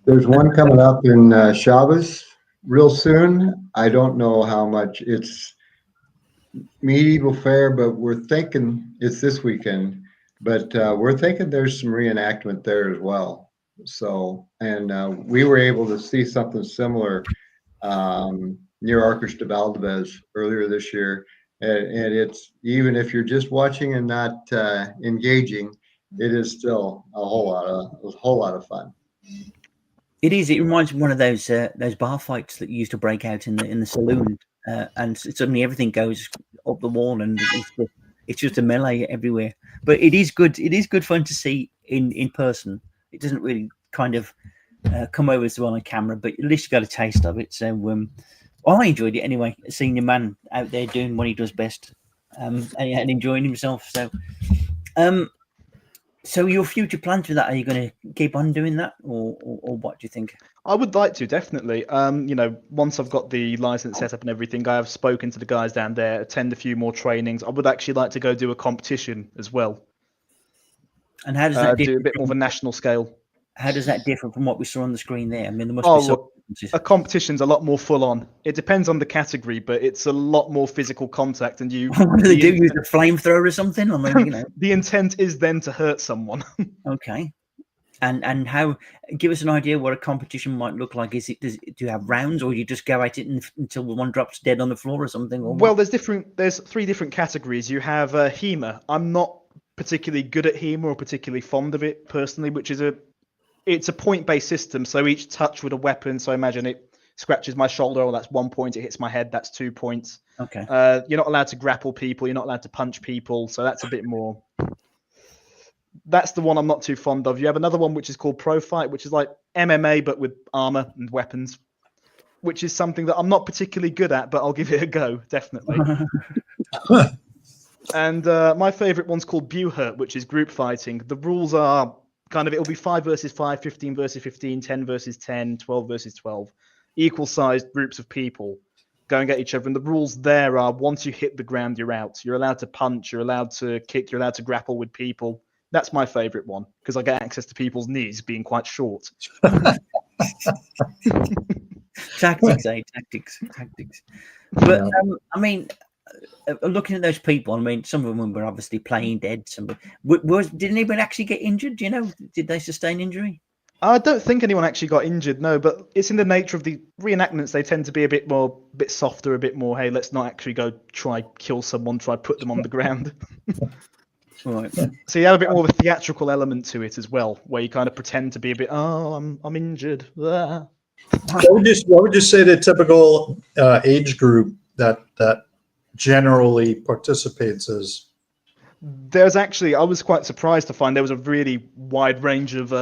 There's one coming up in Shabbos real soon. I don't know how much it's medieval fair, but we're thinking it's this weekend. But we're thinking there's some reenactment there as well. So, and we were able to see something similar near Arcos de Valdevez earlier this year. And it's, even if you're just watching and not engaging, it is still a whole lot of fun. It is. It reminds me of one of those bar fights that used to break out in the saloon, and suddenly everything goes up the wall, and it's just a melee everywhere. But it is good. It is good fun to see in person. It doesn't really kind of come over as well on camera, but at least you got a taste of it. So I enjoyed it anyway. Seeing the man out there doing what he does best, and enjoying himself. So your future plans for that, are you going to keep on doing that, or what do you think? I would like to, definitely. Once I've got the license set up and everything, I have spoken to the guys down there, attend a few more trainings. I would actually like to go do a competition as well. And how does that do a bit more of a national scale? How does that differ from what we saw on the screen there? I mean, there must be some Look, differences. a competition's a lot more full on. It depends on the category, but it's a lot more physical contact. And you, What do they do? Use a flamethrower or something? I mean, the intent is then to hurt someone. Okay. And how? Give us an idea what a competition might look like. Do you have rounds, or you just go at it until one drops dead on the floor or something? Or well, there's three different categories. You have HEMA. I'm not particularly good at HEMA or particularly fond of it personally, which is it's a point-based system. So each touch with a weapon. So imagine it scratches my shoulder, or that's 1 point. It hits my head, that's 2 points. Okay. You're not allowed to grapple people. You're not allowed to punch people. So that's a bit more. That's the one I'm not too fond of. You have another one which is called Pro Fight, which is like MMA but with armor and weapons, which is something that I'm not particularly good at, but I'll give it a go, definitely. And my favorite one's called Buhurt, which is group fighting. The rules are it'll be 5 versus 5, 15 versus 15, 10 versus 10, 12 versus 12. Equal-sized groups of people going at each other. And the rules there are, once you hit the ground, you're out. You're allowed to punch, you're allowed to kick, you're allowed to grapple with people. That's my favourite one because I get access to people's knees being quite short. Tactics, tactics. But I mean, looking at those people, I mean, some of them were obviously playing dead. Some did anybody actually get injured? Do you know? Did they sustain injury? I don't think anyone actually got injured, no, but it's in the nature of the reenactments. They tend to be a bit softer, a bit more, hey, let's not actually go try kill someone, try put them on the ground. Right. So you have a bit more of a theatrical element to it as well, where you kind of pretend to be a bit, I'm injured. Ah. What would you say the typical age group that generally participates is? There's actually, I was quite surprised to find there was a really wide range of,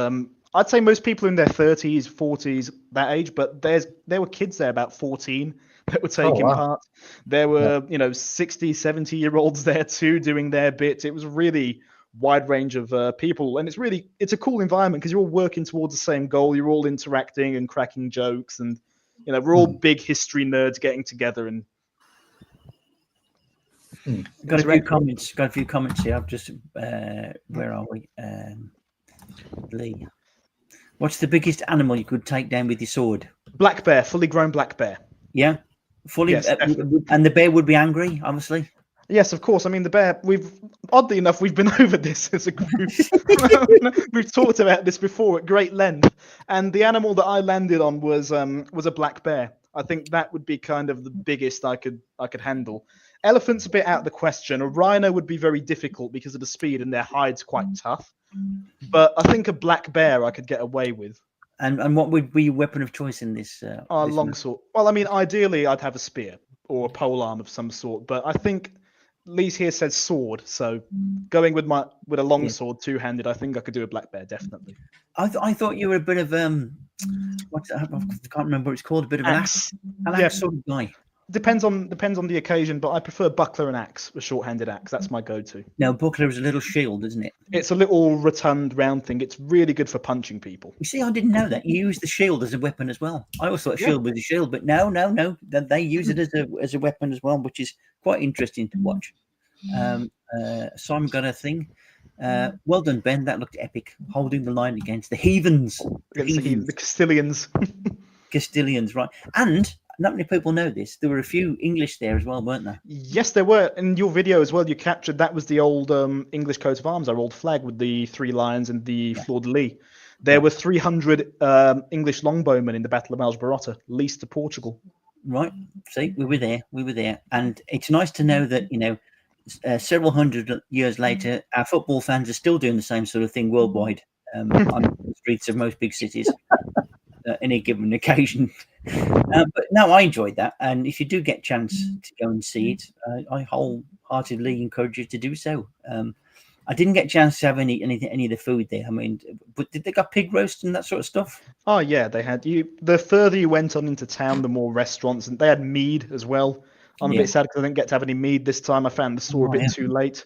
I'd say most people in their 30s, 40s, that age, but there were kids there about 14 that were taking part. There were, 60, 70-year-olds there too doing their bit. It was a really wide range of people, and it's a cool environment because you're all working towards the same goal. You're all interacting and cracking jokes, and we're all big history nerds getting together and got a few comments here. I've just where are we? Lee, what's the biggest animal you could take down with your sword? Black bear, fully grown black bear. Yeah, fully. Yes, and the bear would be angry, obviously. Yes, of course. I mean, the bear, oddly enough, we've been over this as a group. We've talked about this before at great length. And the animal that I landed on was a black bear. I think that would be kind of the biggest I could handle. Elephant's a bit out of the question. A rhino would be very difficult because of the speed and their hide's quite tough. But I think a black bear I could get away with. And what would be your weapon of choice in this? Longsword. Well, I mean, ideally, I'd have a spear or a polearm of some sort. But I think Lee's here says sword, so going with a longsword, two-handed, I think I could do a black bear definitely. I thought you were a bit of I can't remember what it's called. A bit of an axe sort of guy. Depends on the occasion, but I prefer buckler and axe, a short-handed axe. That's my go-to. Now, buckler is a little shield, isn't it? It's a little rotund round thing. It's really good for punching people. You see, I didn't know that. You use the shield as a weapon as well. I always thought a shield was a shield, but no. They use it as a weapon as well, which is quite interesting to watch. Simon got a thing. Well done, Ben. That looked epic. Holding the line against the heathens. The Castilians. Castilians, right. And not many people know this. There were a few English there as well, weren't there? Yes, there were. In your video as well, you captured that was the old English coat of arms, our old flag with the 3 lions and the fleur-de-lis. There were 300 English longbowmen in the Battle of Aljubarrota, leased to Portugal. Right. See, we were there. And it's nice to know that, several hundred years later, our football fans are still doing the same sort of thing worldwide on the streets of most big cities. Any given occasion, but no, I enjoyed that, and if you do get a chance to go and see it, I wholeheartedly encourage you to do so. I didn't get a chance to have any of the food there. I mean, but did they got pig roast and that sort of stuff? Oh yeah, they had. The further you went on into town, the more restaurants, and they had mead as well. I'm a bit sad because I didn't get to have any mead this time. I found the store a bit too late.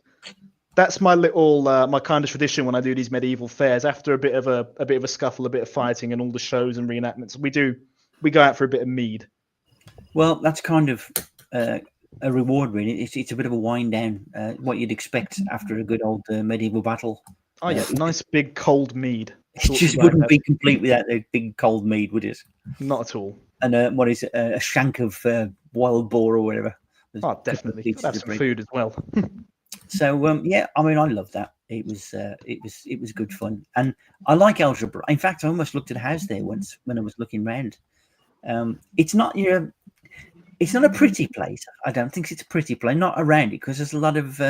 That's my little my kind of tradition when I do these medieval fairs. After a bit of a scuffle, a bit of fighting, and all the shows and reenactments, we go out for a bit of mead. Well, that's kind of a reward, really. It's a bit of a wind down, what you'd expect after a good old medieval battle. Oh yeah, nice big cold mead. It just wouldn't be complete without a big cold mead, would it? Not at all. And what is it? A shank of wild boar or whatever. Oh, definitely. Have some food as well. So yeah, I mean, I love that. It was good fun, and I like Aljubarrota. In fact, I almost looked at a house there once when I was looking round. It's not it's not a pretty place. I don't think it's a pretty place. Not around it because there's a lot of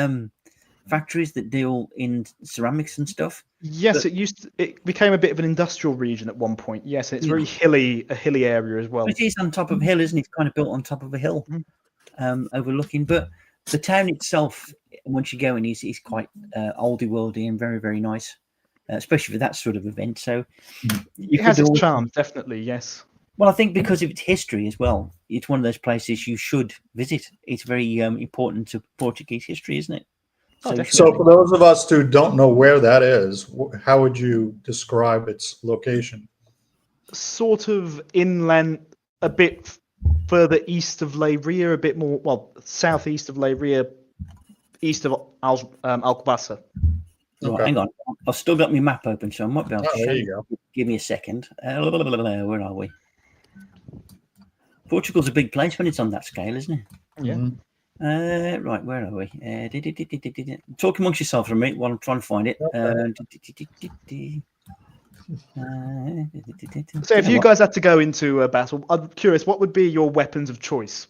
factories that deal in ceramics and stuff. Yes, it became a bit of an industrial region at one point. Yes, it's very a hilly area as well. It is on top of a hill, isn't it? It's kind of built on top of a hill, overlooking. But the town itself, once you go in, is quite oldie worldy and very, very nice, especially for that sort of event. So it has its charm, definitely. Yes. Well, I think because of its history as well, it's one of those places you should visit. It's very important to Portuguese history, isn't it? So for those of us who don't know where that is, how would you describe its location? Sort of inland, a bit further east of Leiria, a bit more, southeast of Leiria, east of Aljubarrota. Right, Okay. hang on. I've still got my map open, so I might be able to Oh, show there you you. go. Give me a second. Where are we? Portugal's a big place when it's on that scale, isn't it? Yeah. Mhm. Right, where are we? Talk amongst yourself for a minute while I'm trying to find it. So if you guys had to go into a battle, I'm curious, what would be your weapons of choice?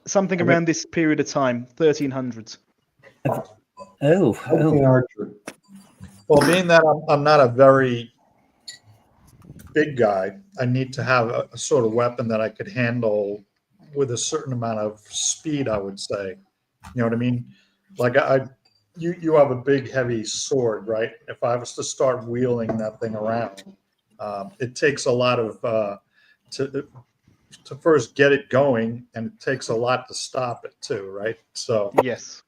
Something around this period of time, 1300s. Oh, Archer. Well, being that I'm not a very big guy, I need to have a sort of weapon that I could handle with a certain amount of speed, I would say. You know what I mean? Like you have a big, heavy sword, right? If I was to start wheeling that thing around, it takes a lot of to first get it going, and it takes a lot to stop it too, right? So Yes.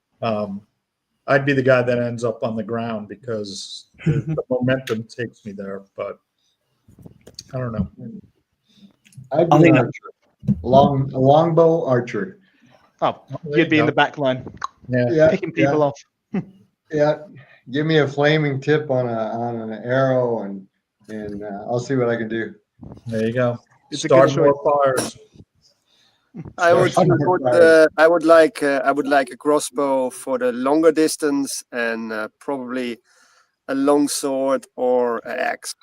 I'd be the guy that ends up on the ground because the momentum takes me there. But I don't know. I'd I be an think- archer. A longbow archer. Oh, There you'd be you in the go. back line, Yeah. Yeah, picking people off. yeah. Give me a flaming tip on an arrow, and I'll see what I can do. There you go. It's a good Start more fires. I would, Sorry. I would like a crossbow for the longer distance, and probably a long sword or an axe.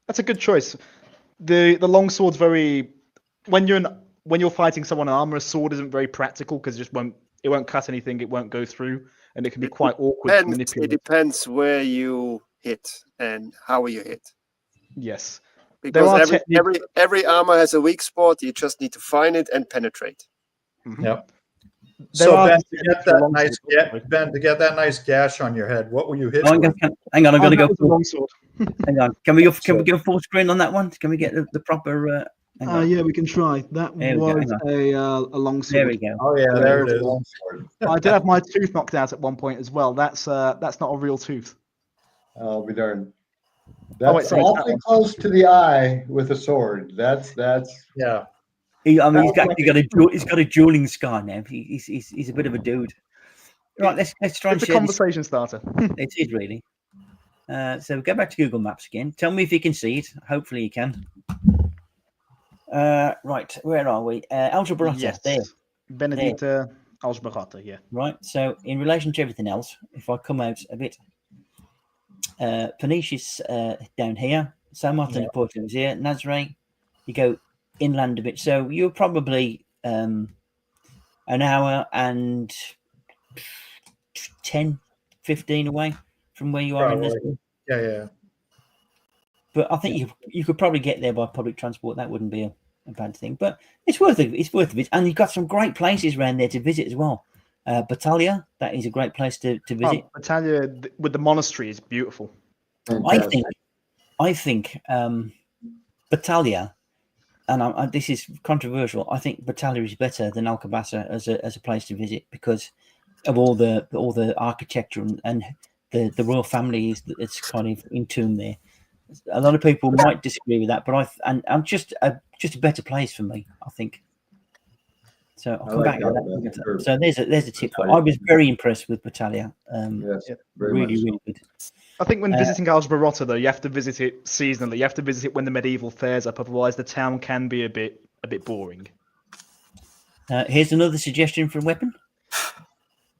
That's a good choice. The longsword's very when you're fighting someone in armor, a sword isn't very practical because it won't cut anything, it won't go through, and it can be quite awkward to And it manipulate. depends where you hit and how you hit. Yes. Because are every armor has a weak spot. You just need to find it and penetrate. Mhm. Yep. There So are Ben, techniques for to get that nice gash on your head, what were you hit hang with? on, I'm going to go. the longsword. Hang on. Can we go full screen on that one? Can we get the proper? Hang on. Yeah, we can try. That There we go, was hang a longsword. There we go. Oh yeah, there it is. Longsword. I did have my tooth knocked out at one point as well. That's not a real tooth. I'll be darned. Oh, wait, That's sorry, awfully close to the eye with a sword. That's Yeah. He's got a dueling scar now. He's a bit of a dude. Right, let's try and It's a share this. conversation starter. It is really. So go back to Google Maps again. Tell me if you can see it. Hopefully you can. Right, where are we? Aljubarrota. Yes. There. Benedita Aljubarrota, yeah. Right. So in relation to everything else, if I come out a bit, Peniche is down here. San Martin de Porto is here. Nazaré, you go inland a bit. So you're probably an hour and 10, 15 away from where you are in Probably. Lisbon. Yeah. But I think you could probably get there by public transport. That wouldn't be a bad thing. But it's worth it. It's worth it. And you've got some great places around there to visit as well. Battaglia, that is a great place to visit. Battaglia with the monastery is beautiful. fantastic. I think Battaglia, and this is controversial. I think Battaglia is better than Alcobaça as a place to visit because of all the architecture and the royal family it's kind of entombed there. A lot of people might disagree with that, but I'm just a better place for me, I think. So I'll come back to that. So there's a tip. I was very impressed with Battaglia. Yes, very Really, much so. really good. I think when visiting Aljubarrota, though, you have to visit it seasonally. You have to visit it when the medieval fair's up. Otherwise, the town can be a bit boring. Here's another suggestion for a weapon.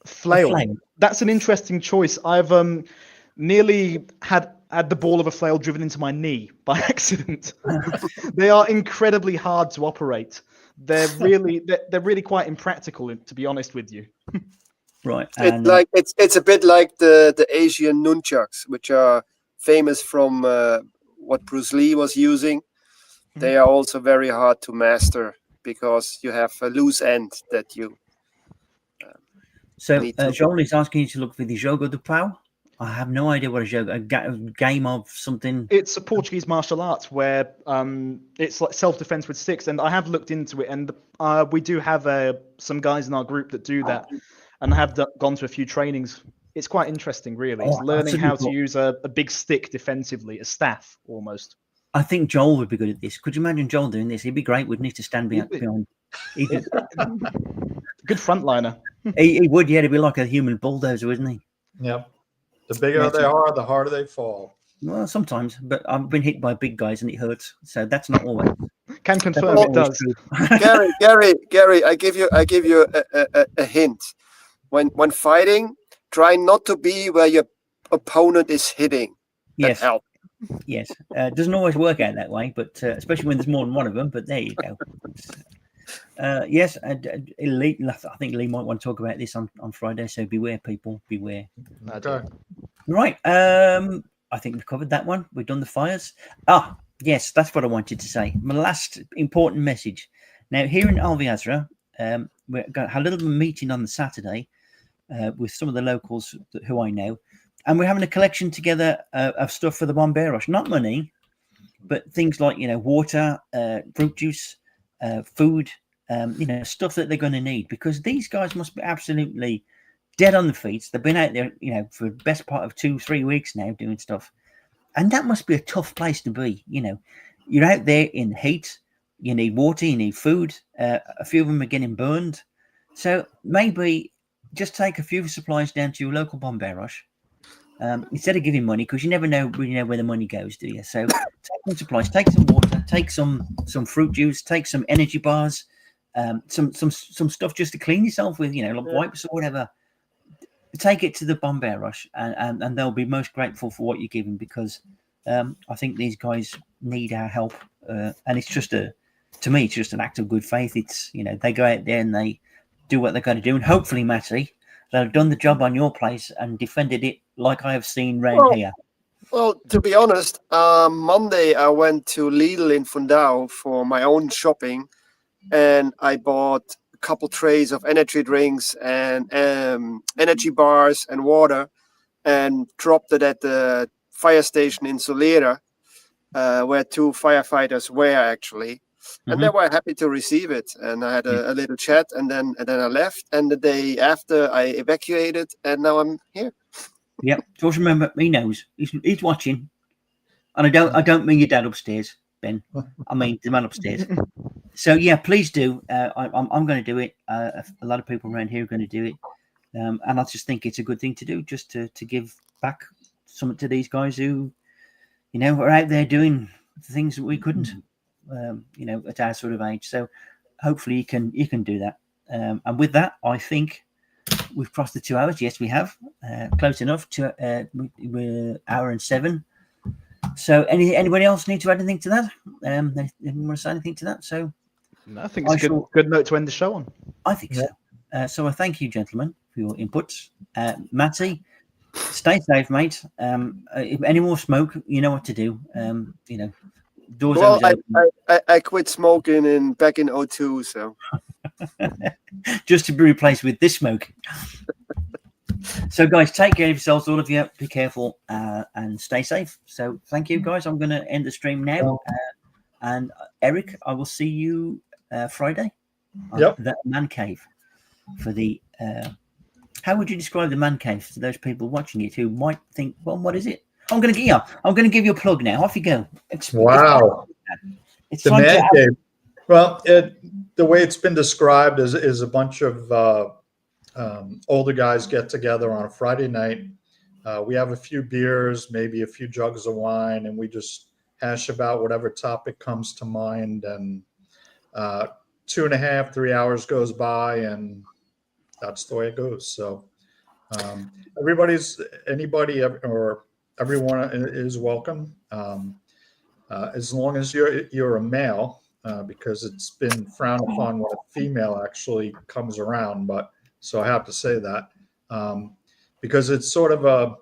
Flail. Flame. That's an interesting choice. I've nearly had the ball of a flail driven into my knee by accident. They are incredibly hard to operate. They're really quite impractical, to be honest with you. Right. It's a bit like the Asian nunchucks, which are famous from what Bruce Lee was using. They are also very hard to because you have a loose end that you. So Joel is asking you to look for the Jogo do Pau. I have no idea what a game of something. It's a Portuguese martial arts where it's like self-defense with sticks, and I have looked into it, and we do have some guys in our group that do that, and I have gone to a few trainings. It's quite interesting, really. It's learning how to use a big stick defensively, a staff almost. I think Joel would be good at this. Could you imagine Joel doing this? He'd be great, wouldn't he, to stand behind? Good frontliner. He would, yeah. He'd be like a human bulldozer, wouldn't he? Yep. The bigger Yeah, they are, the harder they fall. Well, sometimes, but I've been hit by big guys and it hurts. So that's not always. Can confirm not it always does. true. Gary, I give you a hint. When fighting, try not to be where your opponent is hitting. That Yes, helps. yes. Doesn't always work out that way, but especially when there's more than one of them. But there you go. Yes, Lee, I think Lee might want to talk about this on Friday. So beware, people, beware. Okay. Right. I think we've covered that one. We've done the fires. Yes, that's what I wanted to say. My last important message. Now, here in Aljubarrota, we're going to have a little meeting on the Saturday with some of the locals who I know, and we're having a collection together of stuff for the Bomberos. Not money, but things like water, fruit juice, food, stuff that they're going to need, because these guys must be absolutely dead on the feet. They've been out there, for the best part of 2-3 weeks now doing stuff. And that must be a tough place to be. You're out there in heat. You need water. You need food. A few of them are getting burned. So maybe just take a few supplies down to your local Bomberos instead of giving money, because you never know really know where the money goes, do you? So take some supplies, take some water, take some fruit juice, take some energy bars, some stuff just to clean yourself with, like wipes or whatever. Take it to the Bomberos, and they'll be most grateful for what you're giving, because I think these guys need our help, and it's just to me, it's just an act of good faith. It's they go out there and they do what they're going to do, and hopefully, Matty, they've done the job on your place and defended it like I have seen round here. Well, to be honest, Monday I went to Lidl in Fundao for my own shopping, and I bought a couple trays of energy drinks and energy bars and water, and dropped it at the fire station in Solera, where 2 firefighters were actually. And they were happy to receive it, and I had a little chat, and then I left. And the day after, I evacuated, and now I'm here. Yep. Just remember, he knows. He's watching, and I don't mean your dad upstairs, Ben. I mean the man upstairs. So yeah, please do. I'm going to do it. A lot of people around here are going to do it, and I just think it's a good thing to do, just to give back something to these guys who, are out there doing the things that we couldn't. At our sort of age. So hopefully you can do that. And with that, I think we've crossed the 2 hours. Yes, we have. Close enough to we're hour and 7. So anybody else need to add anything to that? Anyone want to say anything to that? So no, I think it's a good note to end the show on. I think so. So I thank you, gentlemen, for your inputs. Matty, stay safe, mate. If any more smoke, you know what to do. Doors open. I quit smoking back in 2002, so just to be replaced with this smoke. So guys, take care of yourselves, all of you. Be careful and stay safe. So thank you, guys. I'm going to end the stream now. And Eric, I will see you Friday at the man cave for the how would you describe the man cave to those people watching it who might think, well, what is it? I'm going to give you a plug now. Off you go. Wow. It's the man cave. Well, the way it's been described is a bunch of older guys get together on a Friday night. We have a few beers, maybe a few jugs of wine, and we just hash about whatever topic comes to mind. And 2.5-3 hours goes by, and that's the way it goes. So everyone is welcome, as long as you're a male, because it's been frowned upon when a female actually comes around. But so I have to say that because it's sort of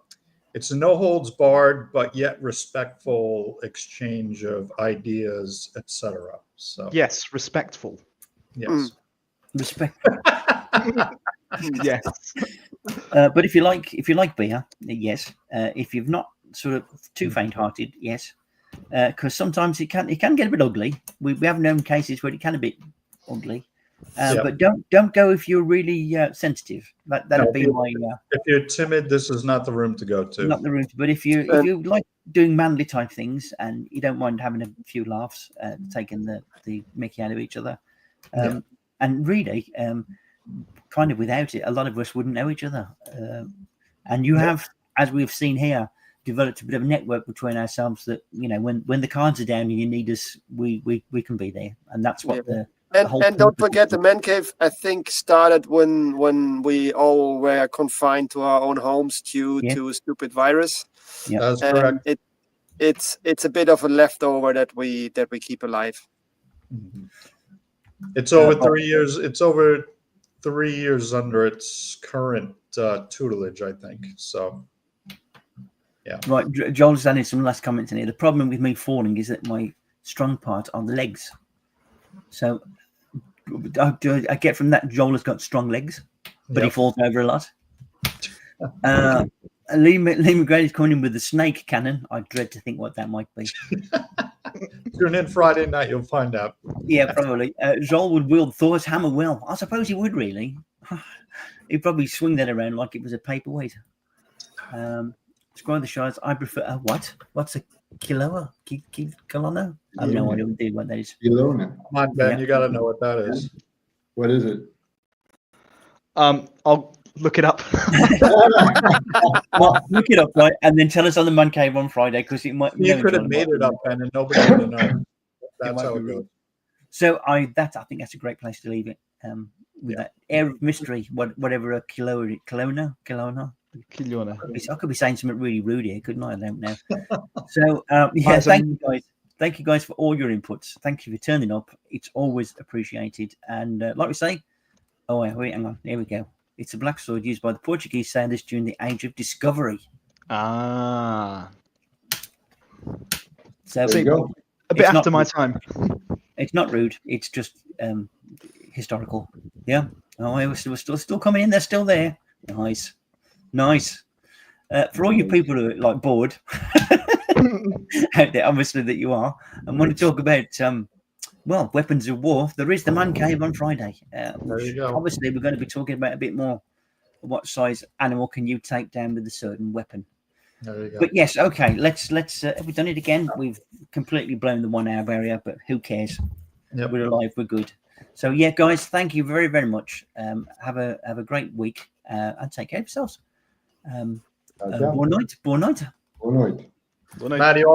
it's a no holds barred but yet respectful exchange of ideas, etc. So yes, respectful. Yes, respectful. Yes. But if you like beer, yes. If you've not sort of too faint-hearted, yes. Because sometimes it can get a bit ugly. We have known cases where it can a bit ugly. But don't go if you're really sensitive. That'd be my. If you're timid, this is not the room to go to. Not the room. But if you like doing manly type things and you don't mind having a few laughs, taking the mickey out of each other, and really, kind of without it, a lot of us wouldn't know each other. And you have, as we've seen here, developed a bit of a network between ourselves that, you know, when the cards are down and you need us, we can be there. And that's what the whole and don't purpose forget is. the man cave, I think, started when we all were confined to our own homes due to a stupid virus. Yeah, That's correct. It's a bit of a leftover that we keep alive. It's over 3 years. It's over 3 years under its current tutelage, I think. So, yeah. Right, Joel's added some last comments in here. The problem with me falling is that my strong part are the legs. So I get from that Joel has got strong legs, but he falls over a lot. Lee McGrady is coming in with the snake cannon. I dread to think what that might be. Tune in Friday night, you'll find out. Yeah, probably. Joel would wield Thor's hammer well. I suppose he would, really. He'd probably swing that around like it was a paperweight. Squire the Shires, I prefer a what? What's a kiloa? Kilono? I have no idea what that is. Ilona. Come on, Ben, you got to know what that is. What is it? I'll look it up. Well, look it up, right, and then tell us on the Man Cave on Friday, because it might. You could have made it up, Ben, and nobody would have known. That's how it goes. So I think that's a great place to leave it. With that air of mystery, whatever a Kelowna. Kiliona. I could be saying something really rude here, couldn't I? I don't know. So yeah, thank you guys. Thank you guys for all your inputs. Thank you for turning up. It's always appreciated. And like we say, wait, hang on. Here we go. It's a black sword used by the Portuguese sailors during the Age of Discovery. Ah. So There you go. A bit It's after not my rude. time. It's not rude. It's just historical. Yeah. Oh, we're still coming in. They're still there. Nice. For all you people who are like bored out there, obviously that you are, and want to talk about weapons of war, there is the Man Cave on Friday. There you go. Obviously, we're going to be talking about a bit more. What size animal can you take down with a certain weapon? There you go. But yes, okay. Let's. Have we done it again? We've completely blown the 1 hour barrier, but who cares? Yep. We're alive. We're good. So yeah, guys, thank you very, very much. Have a great week and take care of yourselves. Buon night. Boa noite. Maddie, all